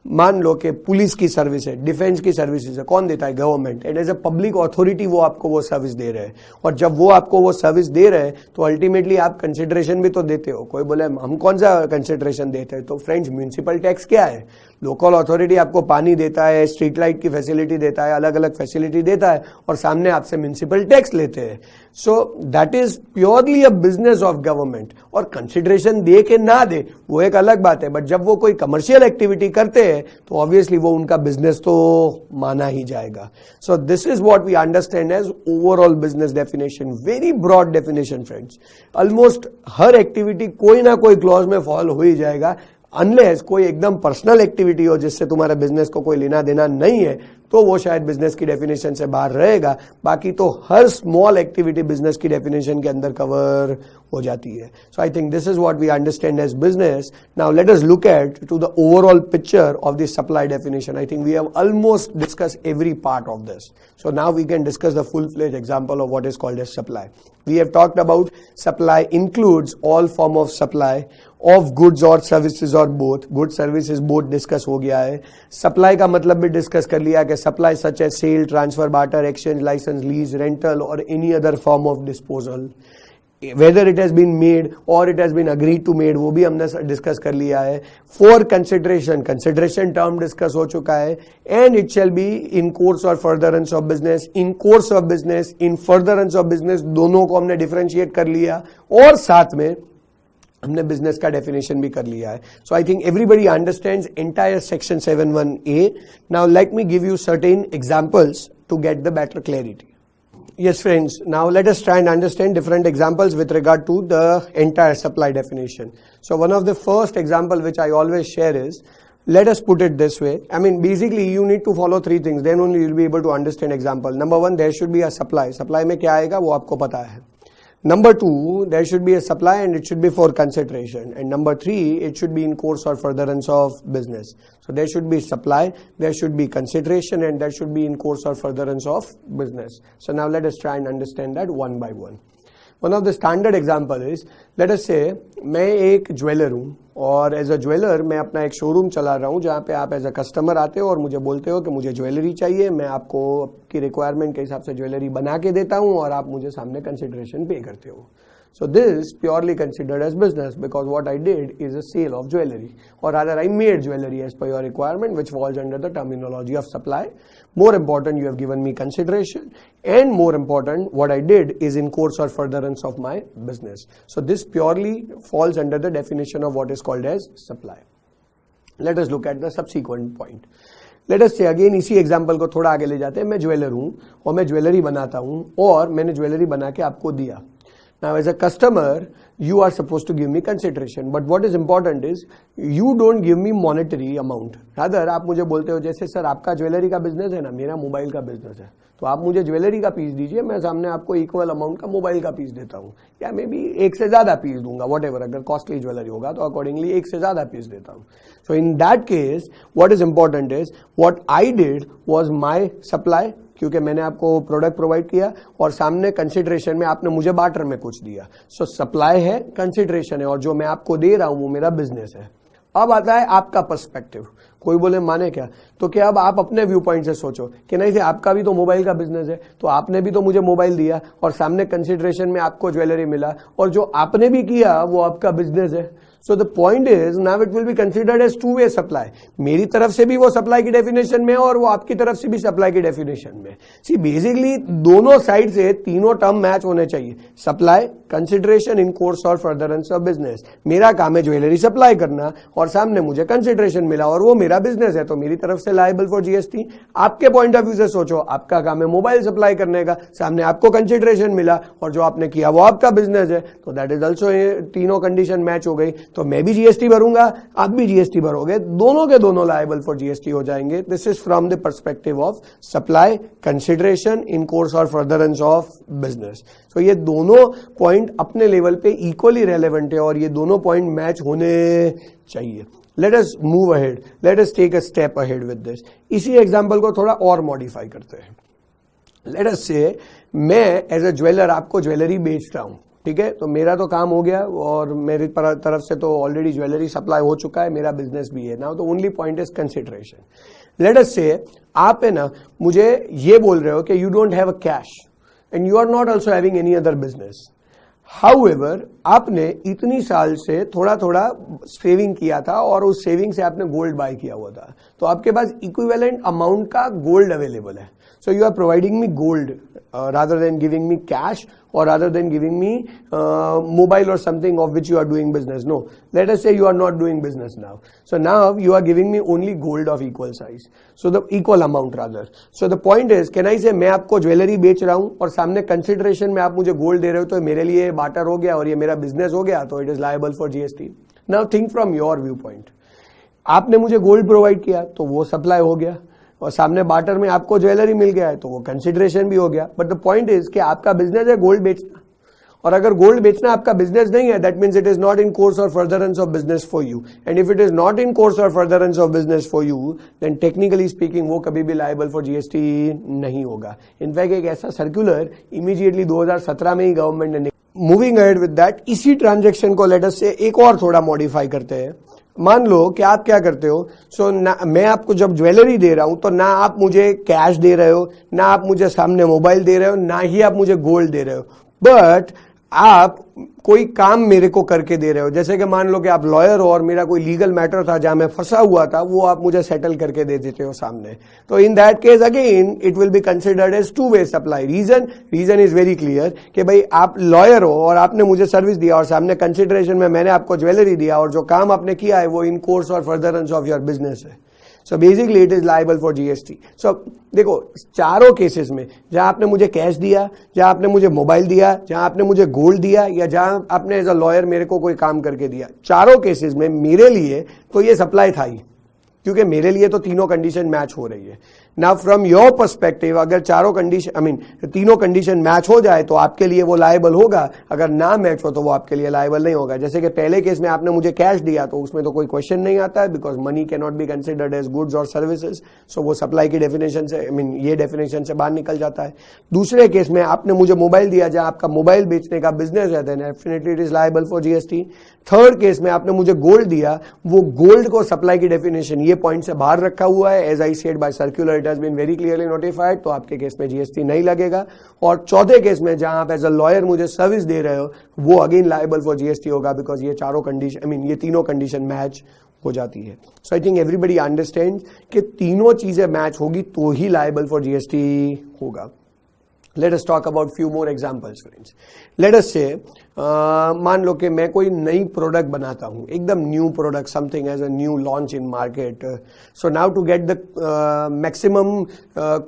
मान लो कि पुलिस की सर्विस है, डिफेंस की सर्विसेज है, कौन देता है? Government. And as a public authority वो आपको वो सर्विस दे रहे हैं. और जब वो आपको वो सर्विस दे रहे हैं तो अल्टीमेटली आप कंसिडरेशन भी तो देते हो. कोई बोले हम कौन सा कंसिडरेशन देते हैं? तो फ्रेंड्स, म्यूनिसिपल टैक्स क्या है? लोकल अथॉरिटी आपको पानी देता है, स्ट्रीट लाइट की फैसिलिटी देता है, अलग अलग फैसिलिटी देता है और सामने आपसे म्यूनिसिपल टैक्स लेते हैं. So that is purely a business of government. और कंसिडरेशन दे के ना दे वो एक अलग बात है, बट जब वो कोई कमर्शियल एक्टिविटी करते हैं है तो ऑब्वियसली वो उनका बिजनेस तो माना ही जाएगा. So this is what we understand as overall business definition. Very broad definition friends. Almost हर एक्टिविटी कोई ना कोई क्लॉज में फॉल हो ही जाएगा, अनलेस कोई एकदम पर्सनल एक्टिविटी हो जिससे तुम्हारे बिजनेस को कोई लेना देना नहीं है, तो वो शायद बिजनेस की डेफिनेशन से बाहर रहेगा. बाकी तो हर स्मॉल एक्टिविटी बिजनेस की डेफिनेशन के अंदर कवर हो जाती है. So I think this is what we understand as business. Now let us look at to the overall picture of the supply definition. I think we have almost discuss every part of this. So now we can discuss the full-fledged example of what is called as supply. We have talked about supply includes all form of supply of goods or services or both. Goods, services both discuss हो गया है. Supply का मतलब भी discuss कर लिया कि supply such as sale, transfer, barter, exchange, license, lease, rental or any other form of disposal. Whether it has been made or it has been agreed to made, वो भी हमने डिस्कस कर लिया है. For consideration, consideration term discuss हो चुका है. And it shall be in course or furtherance of business, in course of business, in furtherance of business, दोनों को हमने डिफरेंशिएट कर लिया और साथ में हमने बिजनेस का डेफिनेशन भी कर लिया है. So I think everybody understands entire section 7(1)(a. Now let me give you certain examples to get the better clarity. Yes friends, now let us try and understand different examples with regard to the entire supply definition. So one of the first example which I always share is, let us put it this way. I mean basically you need to follow three things, then only you will be able to understand example. Number one, there should be a supply. Supply में क्या आएगा वो आपको पता है. Number two, there should be a supply and it should be for consideration. And number three, it should be in course or furtherance of business. So there should be supply, there should be consideration and there should be in course or furtherance of business. So now let us try and understand that one by one. One of the standard example is, let us say मैं एक jeweller हूँ और as a jeweller मैं अपना एक showroom चला रहा हूँ जहाँ पे आप एज अ कस्टमर आते हो और मुझे बोलते हो कि मुझे ज्वेलरी चाहिए. मैं आपको आपकी रिक्वायरमेंट के हिसाब से ज्वेलरी बना के देता हूँ और आप मुझे सामने कंसिडरेशन पे करते हो. So this purely considered as business because what I did is a sale of jewelry, or rather I made jewelry as per your requirement, which falls under the terminology of supply. More important, you have given me consideration, and more important, what I did is in course or furtherance of my business. So this purely falls under the definition of what is called as supply. Let us look at the subsequent point. Let us say again इसी example को थोड़ा आगे ले जाते हैं. मैं jeweller हूँ और मैं ज्वेलरी बनाता हूँ और मैंने ज्वेलरी बना के आपको दिया. Now as a customer, you are supposed to give me consideration, but what is important is you don't give me monetary amount. Rather आप मुझे बोलते हो जैसे सर आपका ज्वेलरी का बिजनेस है ना, मेरा मोबाइल का बिजनेस है, तो आप मुझे ज्वेलरी का पीस दीजिए, मैं सामने आपको इक्वल अमाउंट का मोबाइल का पीस देता हूँ, या मे बी एक से ज्यादा पीस दूंगा, व्हाटएवर. अगर कॉस्टली ज्वेलरी होगा तो अकॉर्डिंगली एक से ज्यादा पीस देता हूँ. So in that case what is important is what I did was my supply, क्योंकि मैंने आपको प्रोडक्ट प्रोवाइड किया और सामने कंसिडरेशन में आपने मुझे बार्टर में कुछ दिया. सो सप्लाई है, कंसिडरेशन है और जो मैं आपको दे रहा हूं वो मेरा बिजनेस है. अब आता है आपका पर्सपेक्टिव. कोई बोले माने क्या, तो क्या अब आप अपने व्यू पॉइंट से सोचो कि नहीं से आपका भी तो मोबाइल का बिजनेस है, तो आपने भी तो मुझे मोबाइल दिया और सामने कंसिडरेशन में आपको ज्वेलरी मिला और जो आपने भी किया वो आपका बिजनेस है. So the point is now it will be considered as two-way supply. मेरी तरफ से भी वो सप्लाई की डेफिनेशन में और वो आपकी तरफ से भी सप्लाई की डेफिनेशन में. See basically दोनों साइड से तीनों टर्म मैच होने चाहिए. Supply, consideration in course or furtherance of business. मेरा काम है ज्वेलरी सप्लाई करना और सामने मुझे कंसिडरेशन मिला और वो मेरा बिजनेस है, तो मेरी तरफ से लायबल फॉर जीएसटी. आपके पॉइंट ऑफ व्यू से सोचो, आपका काम है मोबाइल सप्लाई करने का, सामने आपको कंसिडरेशन मिला और जो आपने किया वो आपका बिजनेस है, तो दैट इज ऑल्सो तीनों कंडीशन मैच हो गई. तो मैं भी जीएसटी भरूंगा, आप भी जीएसटी भरोगे, दोनों के दोनों लायबल फॉर जीएसटी हो जाएंगे. This is from the perspective of supply, consideration in course or furtherance of business. सो ये दोनों पॉइंट अपने लेवल पे इक्वली रेलेवेंट है और ये दोनों पॉइंट मैच होने चाहिए. Let us move ahead, let us take a step ahead with this. इसी एग्जांपल को थोड़ा और मॉडिफाई करते हैं. लेट अस से मैं एज अ ज्वेलर आपको ज्वेलरी बेचता हूं, ठीक है, तो मेरा तो काम हो गया और मेरी तरफ से तो ऑलरेडी ज्वेलरी सप्लाई हो चुका है, मेरा बिजनेस भी है. Now the only point is consideration. Late us से आप है ना मुझे ये बोल रहे हो कि you don't have a cash and you are not also having any other business. However आपने इतनी साल से थोड़ा थोड़ा सेविंग किया था और उस सेविंग से आपने गोल्ड बाय किया हुआ था, तो आपके पास इक्विवेलेंट अमाउंट का गोल्ड अवेलेबल है. So you are providing me gold rather than giving me cash or rather than giving me mobile or something of which you are doing business. No, let us say you are not doing business now. So now you are giving me only gold of equal size. So the equal amount rather. So the point is, can I say मैं आपको jewellery बेच रहा हूं और सामने consideration में आप मुझे गोल्ड दे रहे हो, तो मेरे लिए बार्टर हो गया और ये मेरा बिजनेस हो गया, तो it is liable for GST. Now think from your view point. आपने मुझे गोल्ड प्रोवाइड किया तो वो सप्लाई हो गया, और सामने बार्टर में आपको ज्वेलरी मिल गया है तो वो कंसिडरेशन भी हो गया. बट द पॉइंट इज कि आपका बिजनेस है गोल्ड बेचना, और अगर गोल्ड बेचना आपका बिजनेस नहीं है, that means it is not in course or furtherance of business for you. And if it is not in course or furtherance of business for you, then technically speaking वो कभी भी liable for GST नहीं होगा. In fact एक ऐसा circular immediately 2017 में ही government ने. Moving ahead with that, इसी ट्रांजेक्शन को लेट अस से एक और थोड़ा मॉडिफाई करते हैं. मान लो कि आप क्या करते हो, मैं आपको जब ज्वेलरी दे रहा हूं तो ना आप मुझे कैश दे रहे हो, ना आप मुझे सामने मोबाइल दे रहे हो, ना ही आप मुझे गोल्ड दे रहे हो, बट आप कोई काम मेरे को करके दे रहे हो. जैसे कि मान लो कि आप लॉयर हो और मेरा कोई लीगल मैटर था जहां मैं फंसा हुआ था, वो आप मुझे सेटल करके दे देते हो सामने. तो in that case again it will be considered as two way supply. Reason is very clear कि भाई आप लॉयर हो और आपने मुझे सर्विस दिया और सामने कंसिडरेशन में मैंने आपको ज्वेलरी दिया, और जो काम आपने किया है वो in course or furtherance of your business है. So basically it is liable for GST. So देखो, चारों केसेस में, जहां आपने मुझे कैश दिया, जहां आपने मुझे मोबाइल दिया, जहां आपने मुझे गोल्ड दिया, या जहां आपने एज अ लॉयर मेरे को कोई काम करके दिया, चारों केसेस में मेरे लिए तो ये सप्लाई था ही, क्योंकि मेरे लिए तो तीनों कंडीशन मैच हो रही है. नाउ फ्रॉम योर पर्सपेक्टिव, अगर चारों कंडीशन तीनों कंडीशन मैच हो जाए तो आपके लिए वो लायबल होगा, अगर ना मैच हो तो वो आपके लिए लायबल नहीं होगा. जैसे कि पहले केस में आपने मुझे कैश दिया तो उसमें तो कोई क्वेश्चन नहीं आता है, because money can not be considered as goods और सर्विसेज. सो वो सप्लाई की डेफिनेशन से, ये डेफिनेशन से बाहर निकल जाता है. दूसरे केस में आपने मुझे मोबाइल दिया, जहां आपका मोबाइल बेचने का बिजनेस है, then definitely it is liable for GST. Third case में आपने मुझे गोल्ड दिया, वो गोल्ड को सप्लाई की डेफिनेशन ये पॉइंट से बाहर रखा हुआ है. As I said by circular, it has been very clearly notified, तो आपके केस में जीएसटी नहीं लगेगा. और चौथे केस में जहां आप एज अ लॉयर मुझे सर्विस दे रहे हो, वो अगेन लायबल फॉर जीएसटी होगा, बिकॉज ये चारों कंडीशन, ये तीनों कंडीशन मैच हो जाती है. So I think everybody understand कि तीनों चीजें मैच होगी तो ही लायबल फॉर जीएसटी होगा. Let us talk about few more examples, friends. Let us say, मान लो कि मैं कोई नई प्रोडक्ट बनाता हूं, एकदम new product, something as a new launch in market. So now to get the maximum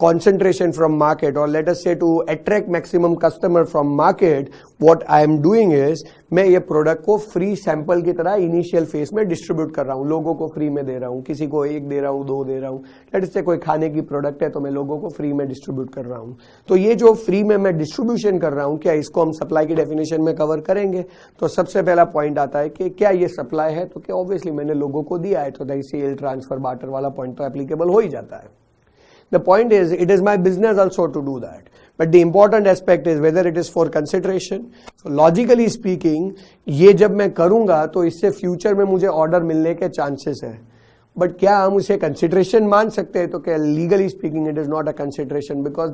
concentration from market, or let us say to attract maximum customer from market, what I am doing is, मैं ये product को free sample की तरह initial phase में distribute कर रहा हूं, लोगों को फ्री में दे रहा हूं, किसी को एक दे रहा हूं, दो दे रहा हूं. लेट अस से कोई खाने की प्रोडक्ट है तो मैं लोगों को फ्री में डिस्ट्रीब्यूट कर रहा हूं. तो ये जो फ्री में मैं डिस्ट्रीब्यूशन कर रहा हूं, क्या इसको हम सप्लाई की डेफिनेशन में कवर करेंगे? तो सबसे पहला पॉइंट आता है कि क्या ये सप्लाई है, तो क्या ऑब्वियसली मैंने लोगों को दिया है, तो द सेल ट्रांसफर बार्टर वाला पॉइंट तो एप्लीकेबल हो ही जाता है. The point is, it is my business also to do that. But the important aspect is whether it is for consideration. So logically speaking, ये जब मैं करूंगा तो इससे फ्यूचर में मुझे ऑर्डर मिलने के चांसेस है. बट क्या हम उसे कंसिडरेशन मान सकते हैं? तो क्या legally speaking it is not a consideration, because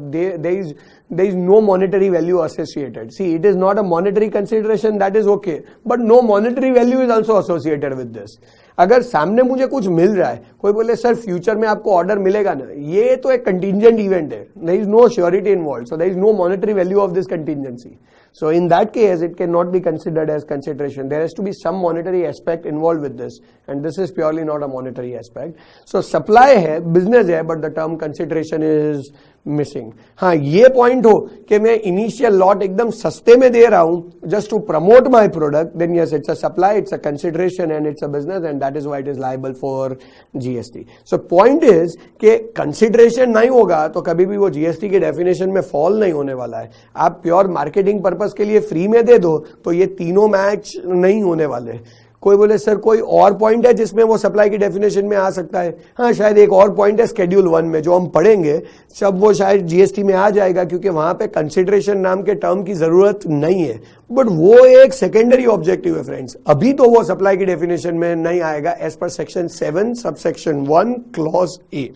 there is no monetary value associated. See, it is not a monetary consideration, that is okay, but no monetary value is also associated with this. अगर सामने मुझे कुछ मिल रहा है, कोई बोले sir future में आपको ऑर्डर मिलेगा ना, ये तो एक कंटिजेंट इवेंट है, there is no surety involved, so there is no monetary value of this contingency. So in that case, it cannot be considered as consideration. There has to be some monetary aspect involved with this, and this is purely not a monetary aspect. So supply है, business है, but the term consideration is missing. हाँ, ये point हो कि मैं initial lot एकदम सस्ते में दे रहा हूं just to promote my product, then yes it's a supply, it's a consideration and it's a business, and that is why it is liable for GST. So point is कि consideration नहीं होगा तो कभी भी वो जीएसटी के definition में fall नहीं होने वाला है. आप प्योर मार्केटिंग पर्पस के लिए फ्री में दे दो तो ये तीनों मैच नहीं होने वाले. कोई बोले सर कोई और पॉइंट है जिसमें वो सप्लाई की डेफिनेशन में आ सकता है? हाँ, शायद एक और पॉइंट है शेड्यूल 1 में, जो हम पढ़ेंगे सब वो शायद जीएसटी में आ जाएगा, क्योंकि वहां पे कंसिडरेशन नाम के टर्म की जरूरत नहीं है. बट वो एक सेकेंडरी ऑब्जेक्टिव है फ्रेंड्स, अभी तो वो सप्लाई की डेफिनेशन में नहीं आएगा as per section 7 subsection 1 clause A,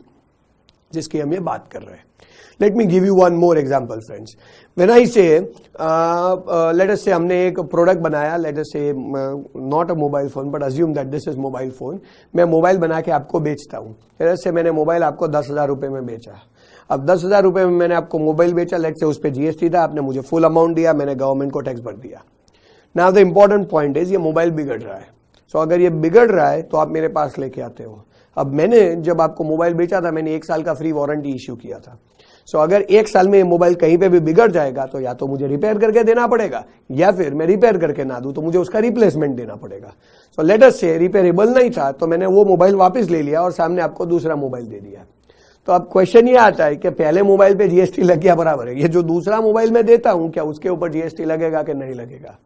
जिसकी हम ये बात कर रहे हैं. Let me give you one more example, friends. When I say, let us say हमने एक प्रोडक्ट बनाया, let us say not a mobile phone, but assume that this is mobile phone. मैं मोबाइल बना के आपको बेचता हूँ. Let us say मैंने मोबाइल आपको 10,000 रुपए में बेचा. अब 10,000 रुपए में मैंने आपको मोबाइल बेचा, लेट से उस पर जीएसटी था, आपने मुझे फुल अमाउंट दिया, मैंने गवर्नमेंट को टैक्स भर दिया। Now the important point is ये मोबाइल बिगड़ रहा है। सो अगर ये बिगड़ रहा है तो आप मेरे पास लेके आते हो। अब मैंने जब आपको मोबाइल बेचा था, मैंने 1 साल का फ्री वारंटी इश्यू किया था। सो अगर 1 साल में ये मोबाइल कहीं पे भी बिगड़ जाएगा तो या तो मुझे रिपेयर करके देना पड़ेगा, या फिर मैं रिपेयर करके ना दूं तो मुझे उसका रिप्लेसमेंट देना पड़ेगा। सो लेट अस से रिपेयरेबल नहीं था तो मैंने वो मोबाइल वापस ले लिया और सामने आपको दूसरा मोबाइल दे दिया। तो अब क्वेश्चन ये आता है कि पहले मोबाइल पे जीएसटी लग गया बराबर है, ये जो दूसरा मोबाइल मैं देता हूं क्या उसके ऊपर जीएसटी लगेगा कि नहीं लगेगा?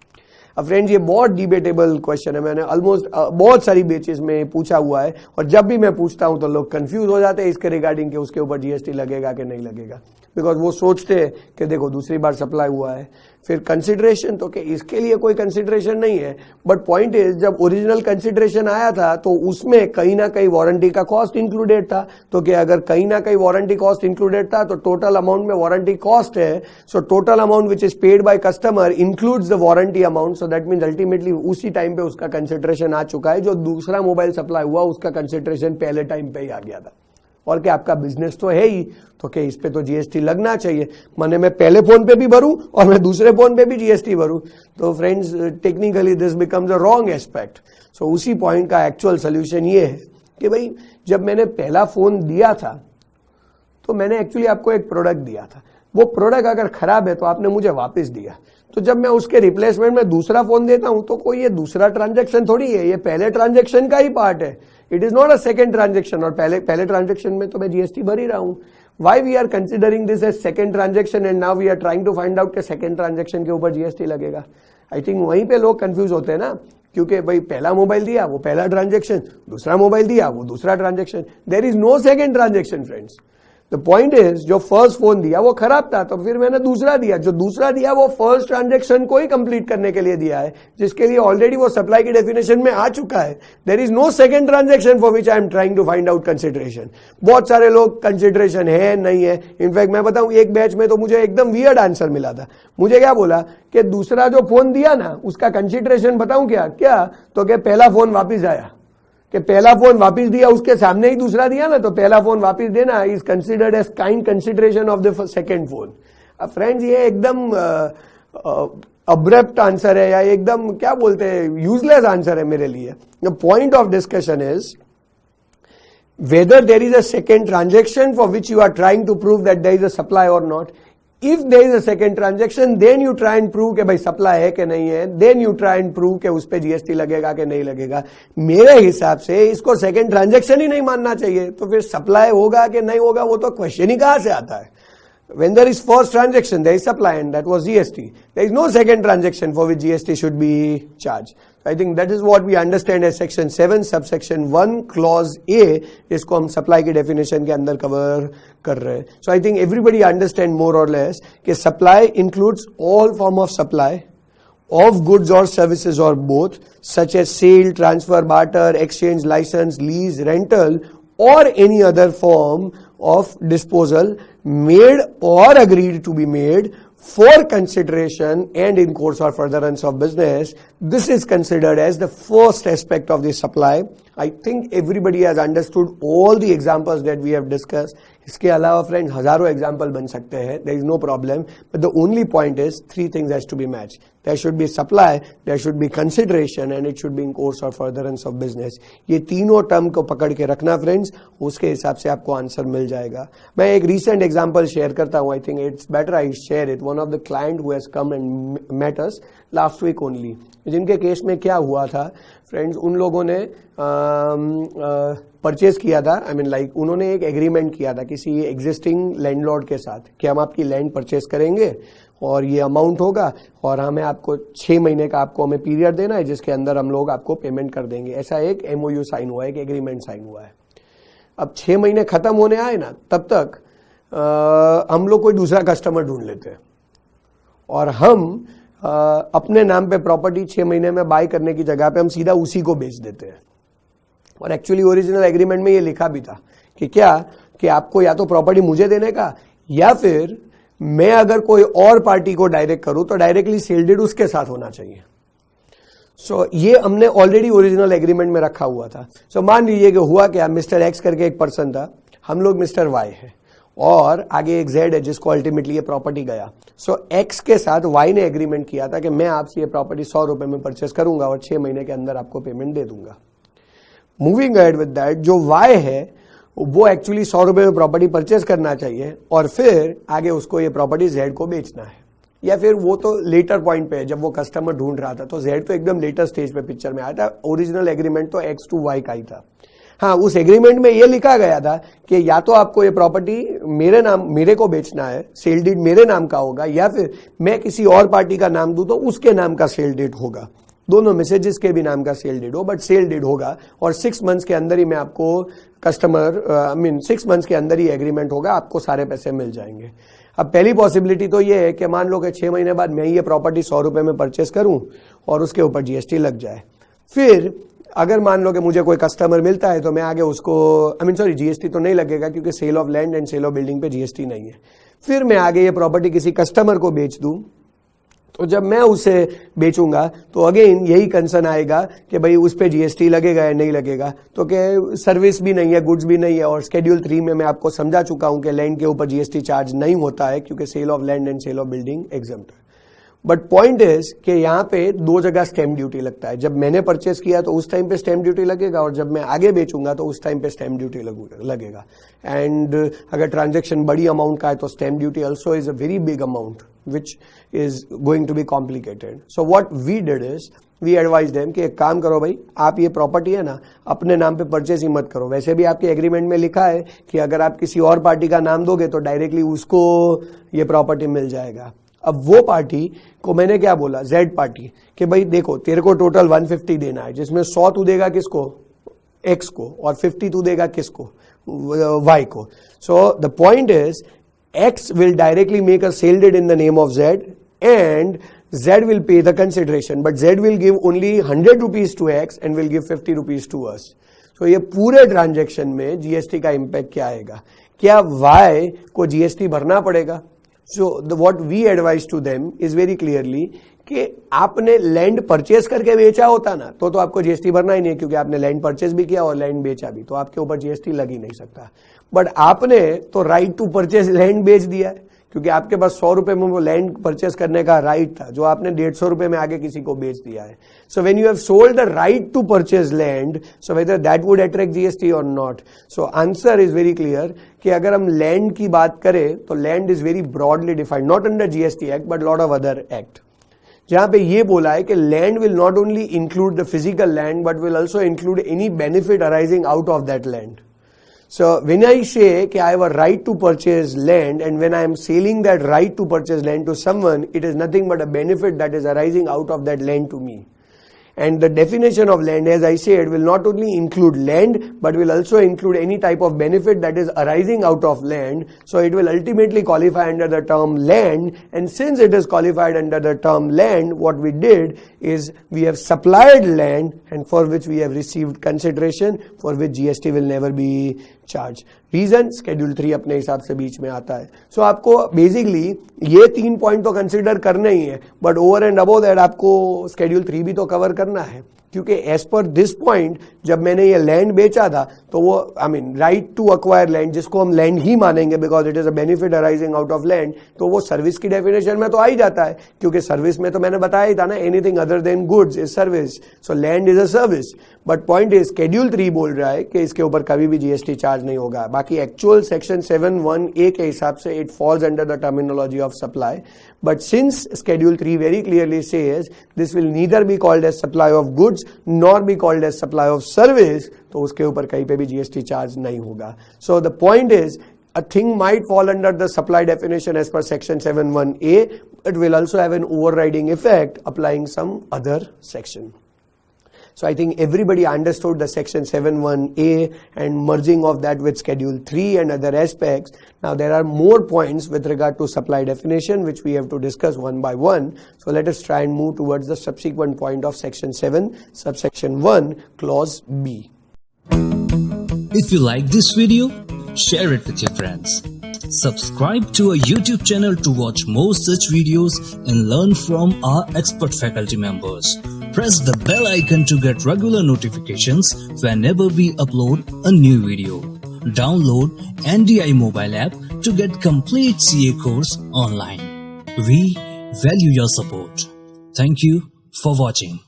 अब फ्रेंड्स ये बहुत डिबेटेबल क्वेश्चन है, मैंने ऑलमोस्ट बहुत सारी बेचेस में पूछा हुआ है और जब भी मैं पूछता हूं तो लोग कंफ्यूज हो जाते हैं इसके रिगार्डिंग कि उसके ऊपर जीएसटी लगेगा कि नहीं लगेगा, बिकॉज वो सोचते हैं कि देखो दूसरी बार सप्लाई हुआ है। फिर कंसिडरेशन तो कि इसके लिए कोई कंसिडरेशन नहीं है, बट पॉइंट इज जब ओरिजिनल कंसिडरेशन आया था तो उसमें कहीं ना कहीं वारंटी का कॉस्ट इंक्लूडेड था। तो कि अगर कहीं ना कहीं वारंटी कॉस्ट इंक्लूडेड था तो टोटल अमाउंट में वारंटी कॉस्ट है, so total amount which is paid by customer includes the warranty amount. So that means ultimately उसी टाइम पे उसका कंसिडरेशन आ चुका है। जो दूसरा मोबाइल सप्लाई हुआ उसका कंसिडरेशन पहले टाइम पे ही आ गया था। और क्या आपका बिजनेस तो है ही, तो क्या इस पे तो जीएसटी लगना चाहिए, माने मैं पहले फोन पे भी भरूं और मैं दूसरे फोन पे भी जीएसटी भरूं। तो friends technically this becomes a wrong aspect. So उसी पॉइंट का एक्चुअल सोल्यूशन ये है कि भाई जब मैंने पहला फोन दिया था तो मैंने एक्चुअली आपको एक प्रोडक्ट दिया था, वो प्रोडक्ट अगर खराब है तो आपने मुझे वापस दिया। तो जब मैं उसके रिप्लेसमेंट में दूसरा फोन देता हूं तो कोई ये दूसरा ट्रांजैक्शन थोड़ी है, ये पहले ट्रांजैक्शन का ही पार्ट है। It is not a second transaction. और पहले ट्रांजैक्शन में तो मैं जीएसटी भर ही रहा हूं। Why we are considering this as second transaction and now we are trying to find out कि सेकंड ट्रांजैक्शन के ऊपर जीएसटी लगेगा? आई थिंक वहीं पे लोग कंफ्यूज होते हैं ना, क्योंकि भाई पहला मोबाइल दिया वो पहला ट्रांजैक्शन, दूसरा मोबाइल दिया वो दूसरा transaction. There is no second transaction friends. The point is जो फर्स्ट फोन दिया वो खराब था तो फिर मैंने दूसरा दिया, जो दूसरा दिया वो फर्स्ट ट्रांजैक्शन को ही कंप्लीट करने के लिए दिया है, जिसके लिए ऑलरेडी वो सप्लाई की डेफिनेशन में आ चुका है। There is no second transaction for which I am trying to find out consideration. बहुत सारे लोग कंसिडरेशन है नहीं है। इनफैक्ट मैं बताऊं एक बैच में तो मुझे एकदम वियर्ड आंसर मिला था। मुझे क्या बोला कि दूसरा जो फोन दिया ना उसका कंसिडरेशन बताऊं क्या तो क्या पहला फोन वापिस आया, कि पहला फोन वापस दिया उसके सामने ही दूसरा दिया ना, तो पहला फोन वापस देना is considered as kind consideration of the second phone. अब फ्रेंड्स ये एकदम अब्रप्ट आंसर है या एकदम क्या बोलते हैं यूजलेस आंसर है मेरे लिए। The point of discussion is whether there is a second transaction for which you are trying to prove that there is a supply or not. If there is a second transaction, then you try and prove कि भाई supply है कि नहीं है, then you try and prove कि उस पे GST लगेगा कि नहीं लगेगा। मेरे हिसाब से इसको सेकंड ट्रांजैक्शन ही नहीं मानना चाहिए, तो फिर सप्लाई होगा कि नहीं होगा वो तो क्वेश्चन ही कहां से आता है। When there is first transaction, there is supply and that was GST. There is no second transaction for which GST should be charged. I think that is what we understand as section 7 subsection 1 clause A, इसको हम supply की definition के अंदर cover कर रहे हैं। So I think everybody understand more or less कि supply includes all form of supply of goods or services or both, such as sale, transfer, barter, exchange, license, lease, rental or any other form of disposal made or agreed to be made for consideration and in course or furtherance of business. This is considered as the first aspect of the supply. I think everybody has understood all the examples that we have discussed. इसके अलावा friends हजारों example बन सकते हैं, there is no problem, but the only point is three things has to be matched. There should be supply, there should be consideration and it should be in course or furtherance of business. ये तीनों term को पकड़ के रखना friends, उसके हिसाब से आपको आंसर मिल जाएगा। मैं एक recent example शेयर करता हूँ, I think it's better I share it. One of the client who has come and met us last week only, जिनके केस में क्या हुआ था फ्रेंड्स, उन लोगों ने परचेज किया था, आई मीन लाइक उन्होंने एक एग्रीमेंट किया था किसी एग्जिस्टिंग लैंडलॉर्ड के साथ कि हम आपकी लैंड परचेज करेंगे और ये अमाउंट होगा और हमें आपको 6 महीने का आपको हमें पीरियड देना है जिसके अंदर हम लोग आपको पेमेंट कर देंगे। ऐसा एक एमओयू साइन हुआ है, एक एग्रीमेंट साइन हुआ है। अब 6 महीने खत्म होने आए ना, तब तक हम लोग कोई दूसरा कस्टमर ढूंढ लेते हैं और हम अपने नाम पे प्रॉपर्टी 6 महीने में बाय करने की जगह पे हम सीधा उसी को बेच देते हैं। और एक्चुअली ओरिजिनल एग्रीमेंट में ये लिखा भी था कि क्या कि आपको या तो प्रॉपर्टी मुझे देने का या फिर मैं अगर कोई और पार्टी को डायरेक्ट करूं तो डायरेक्टली सेल डीड उसके साथ होना चाहिए। सो ये हमने ऑलरेडी ओरिजिनल एग्रीमेंट में रखा हुआ था। सो मान लीजिए कि हुआ क्या, मिस्टर एक्स करके एक पर्सन था, हम लोग मिस्टर वाई है और आगे एक Z है जिसको अल्टीमेटली ये प्रॉपर्टी गया। सो X के साथ Y ने एग्रीमेंट किया था कि मैं आपसे ये प्रॉपर्टी 100 रुपए में परचेस करूंगा और 6 महीने के अंदर आपको पेमेंट दे दूंगा। मूविंग अहेड विद दैट, जो Y है वो एक्चुअली 100 रुपए में प्रॉपर्टी परचेस करना चाहिए और फिर आगे उसको ये प्रॉपर्टी Z को बेचना है, या फिर वो तो लेटर पॉइंट पे है जब वो कस्टमर ढूंढ रहा था। तो Z तो एकदम लेटर स्टेज पे पिक्चर में आया था, ओरिजिनल एग्रीमेंट तो X to Y का ही था। हाँ, उस एग्रीमेंट में ये लिखा गया था कि या तो आपको ये प्रॉपर्टी मेरे को बेचना है, सेल डीड मेरे नाम का होगा, या फिर मैं किसी और पार्टी का नाम दूं तो उसके नाम का सेल डीड होगा। दोनों में से जिसके भी नाम का सेल डीड हो, बट सेल डीड होगा और 6 मंथ्स के अंदर ही मैं आपको 6 मंथ्स के अंदर ही एग्रीमेंट होगा, आपको सारे पैसे मिल जाएंगे। अब पहली पॉसिबिलिटी तो ये है कि मान लो कि 6 महीने बाद मैं ये प्रॉपर्टी 100 रुपए में परचेस करूं और उसके ऊपर GST लग जाए। फिर अगर मान लो कि मुझे कोई कस्टमर मिलता है तो मैं आगे उसको GST तो नहीं लगेगा क्योंकि sale of land and sale of building पे GST नहीं है। फिर मैं आगे ये प्रॉपर्टी किसी कस्टमर को बेच दूं तो जब मैं उसे बेचूंगा तो अगेन यही कंसर्न आएगा कि भाई उस पे GST लगेगा या नहीं लगेगा। तो कि सर्विस भी नहीं है, गुड्स भी नहीं है, और शेड्यूल 3 में मैं आपको समझा चुका हूं कि लैंड के ऊपर GST चार्ज नहीं होता है क्योंकि sale of land and sale of building exempt है। बट पॉइंट इज कि यहाँ पे 2 जगह स्टैम्प ड्यूटी लगता है। जब मैंने परचेस किया तो उस टाइम पे स्टैम्प ड्यूटी लगेगा और जब मैं आगे बेचूंगा तो उस टाइम पे स्टैम्प ड्यूटी लगेगा। एंड अगर ट्रांजैक्शन बड़ी अमाउंट का है तो stamp duty also is a very big amount which is going to be complicated. So what we did is we advise them कि एक काम करो भाई, आप ये प्रॉपर्टी है ना अपने नाम पे परचेस ही मत करो। वैसे भी आपके एग्रीमेंट में लिखा है कि अगर आप किसी और पार्टी का नाम दोगे तो डायरेक्टली उसको ये प्रॉपर्टी मिल जाएगा। अब वो पार्टी को मैंने क्या बोला, Z पार्टी, कि भाई देखो तेरे को टोटल 150 देना है, जिसमें 100 तू देगा किसको, X को, और 50 तू देगा किसको, Y को। सो the point is X will directly make a sale deed in the name of Z and Z will pay the consideration, but Z will give only 100 rupees to X and will give 50 rupees to us. So ये पूरे transaction में GST का impact क्या आएगा? क्या Y को GST भरना पड़ेगा? So what we advise to them is very clearly कि आपने लैंड परचेस करके बेचा होता ना तो आपको GST भरना ही नहीं, क्योंकि आपने लैंड परचेस भी किया और लैंड बेचा भी, तो आपके ऊपर GST लग ही नहीं सकता। बट आपने तो राइट टू परचेस लैंड बेच दिया है, क्योंकि आपके पास 100 रुपए में वो लैंड परचेस करने का राइट था, जो आपने 150 रुपए में आगे किसी को बेच दिया है। So when you have sold the right to purchase land, so whether that would attract GST और not. So answer is very clear कि अगर हम लैंड की बात करें तो land is very broadly defined, not under GST act but lot of other act, जहां पे ये बोला है कि land will not only include the physical land but will also include any benefit arising out of that land. So when I say कि I have a right to purchase land and when I am selling that right to purchase land to someone, it is nothing but a benefit that is arising out of that land to me. And the definition of land, as I said, will not only include land but will also include any type of benefit that is arising out of land. So it will ultimately qualify under the term land, and since it is qualified under the term land, what we did is we have supplied land and for which we have received consideration for which GST will never be charged. Reason schedule 3 अपने हिसाब से बीच में आता है। सो आपको basically ये 3 point तो consider करना ही है, but over and above that आपको शेड्यूल 3 भी तो कवर करना है, क्योंकि एज पर दिस पॉइंट जब मैंने ये लैंड बेचा था तो वो राइट टू अक्वायर लैंड, जिसको हम लैंड ही मानेंगे because it is a benefit arising out of land, तो वो सर्विस की डेफिनेशन में तो आ ही जाता है, क्योंकि सर्विस में तो मैंने बताया ही था ना, anything other than goods is service, so land is a service. But point is schedule 3 बोल रहा है कि इसके ऊपर कभी भी GST चार्ज नहीं होगा। बाकी एक्चुअल सेक्शन 7(1)(a) के हिसाब से it falls under the terminology of supply, but since schedule 3 very clearly says this will neither be called as supply of goods nor be called as supply of service, तो उसके ऊपर कहीं पे भी GST charge नहीं होगा। So the point is a thing might fall under the supply definition as per section 7(1)(a), it will also have an overriding effect applying some other section. So I think everybody understood the section 7(1)(a) and merging of that with schedule 3 and other aspects. Now there are more points with regard to supply definition which we have to discuss one by one. So let us try and move towards the subsequent point of section 7, subsection 1, clause B. If you like this video, share it with your friends. Subscribe to our YouTube channel to watch more such videos and learn from our expert faculty members. Press the bell icon to get regular notifications whenever we upload a new video. Download NDI mobile app to get complete CA course online. We value your support. Thank you for watching.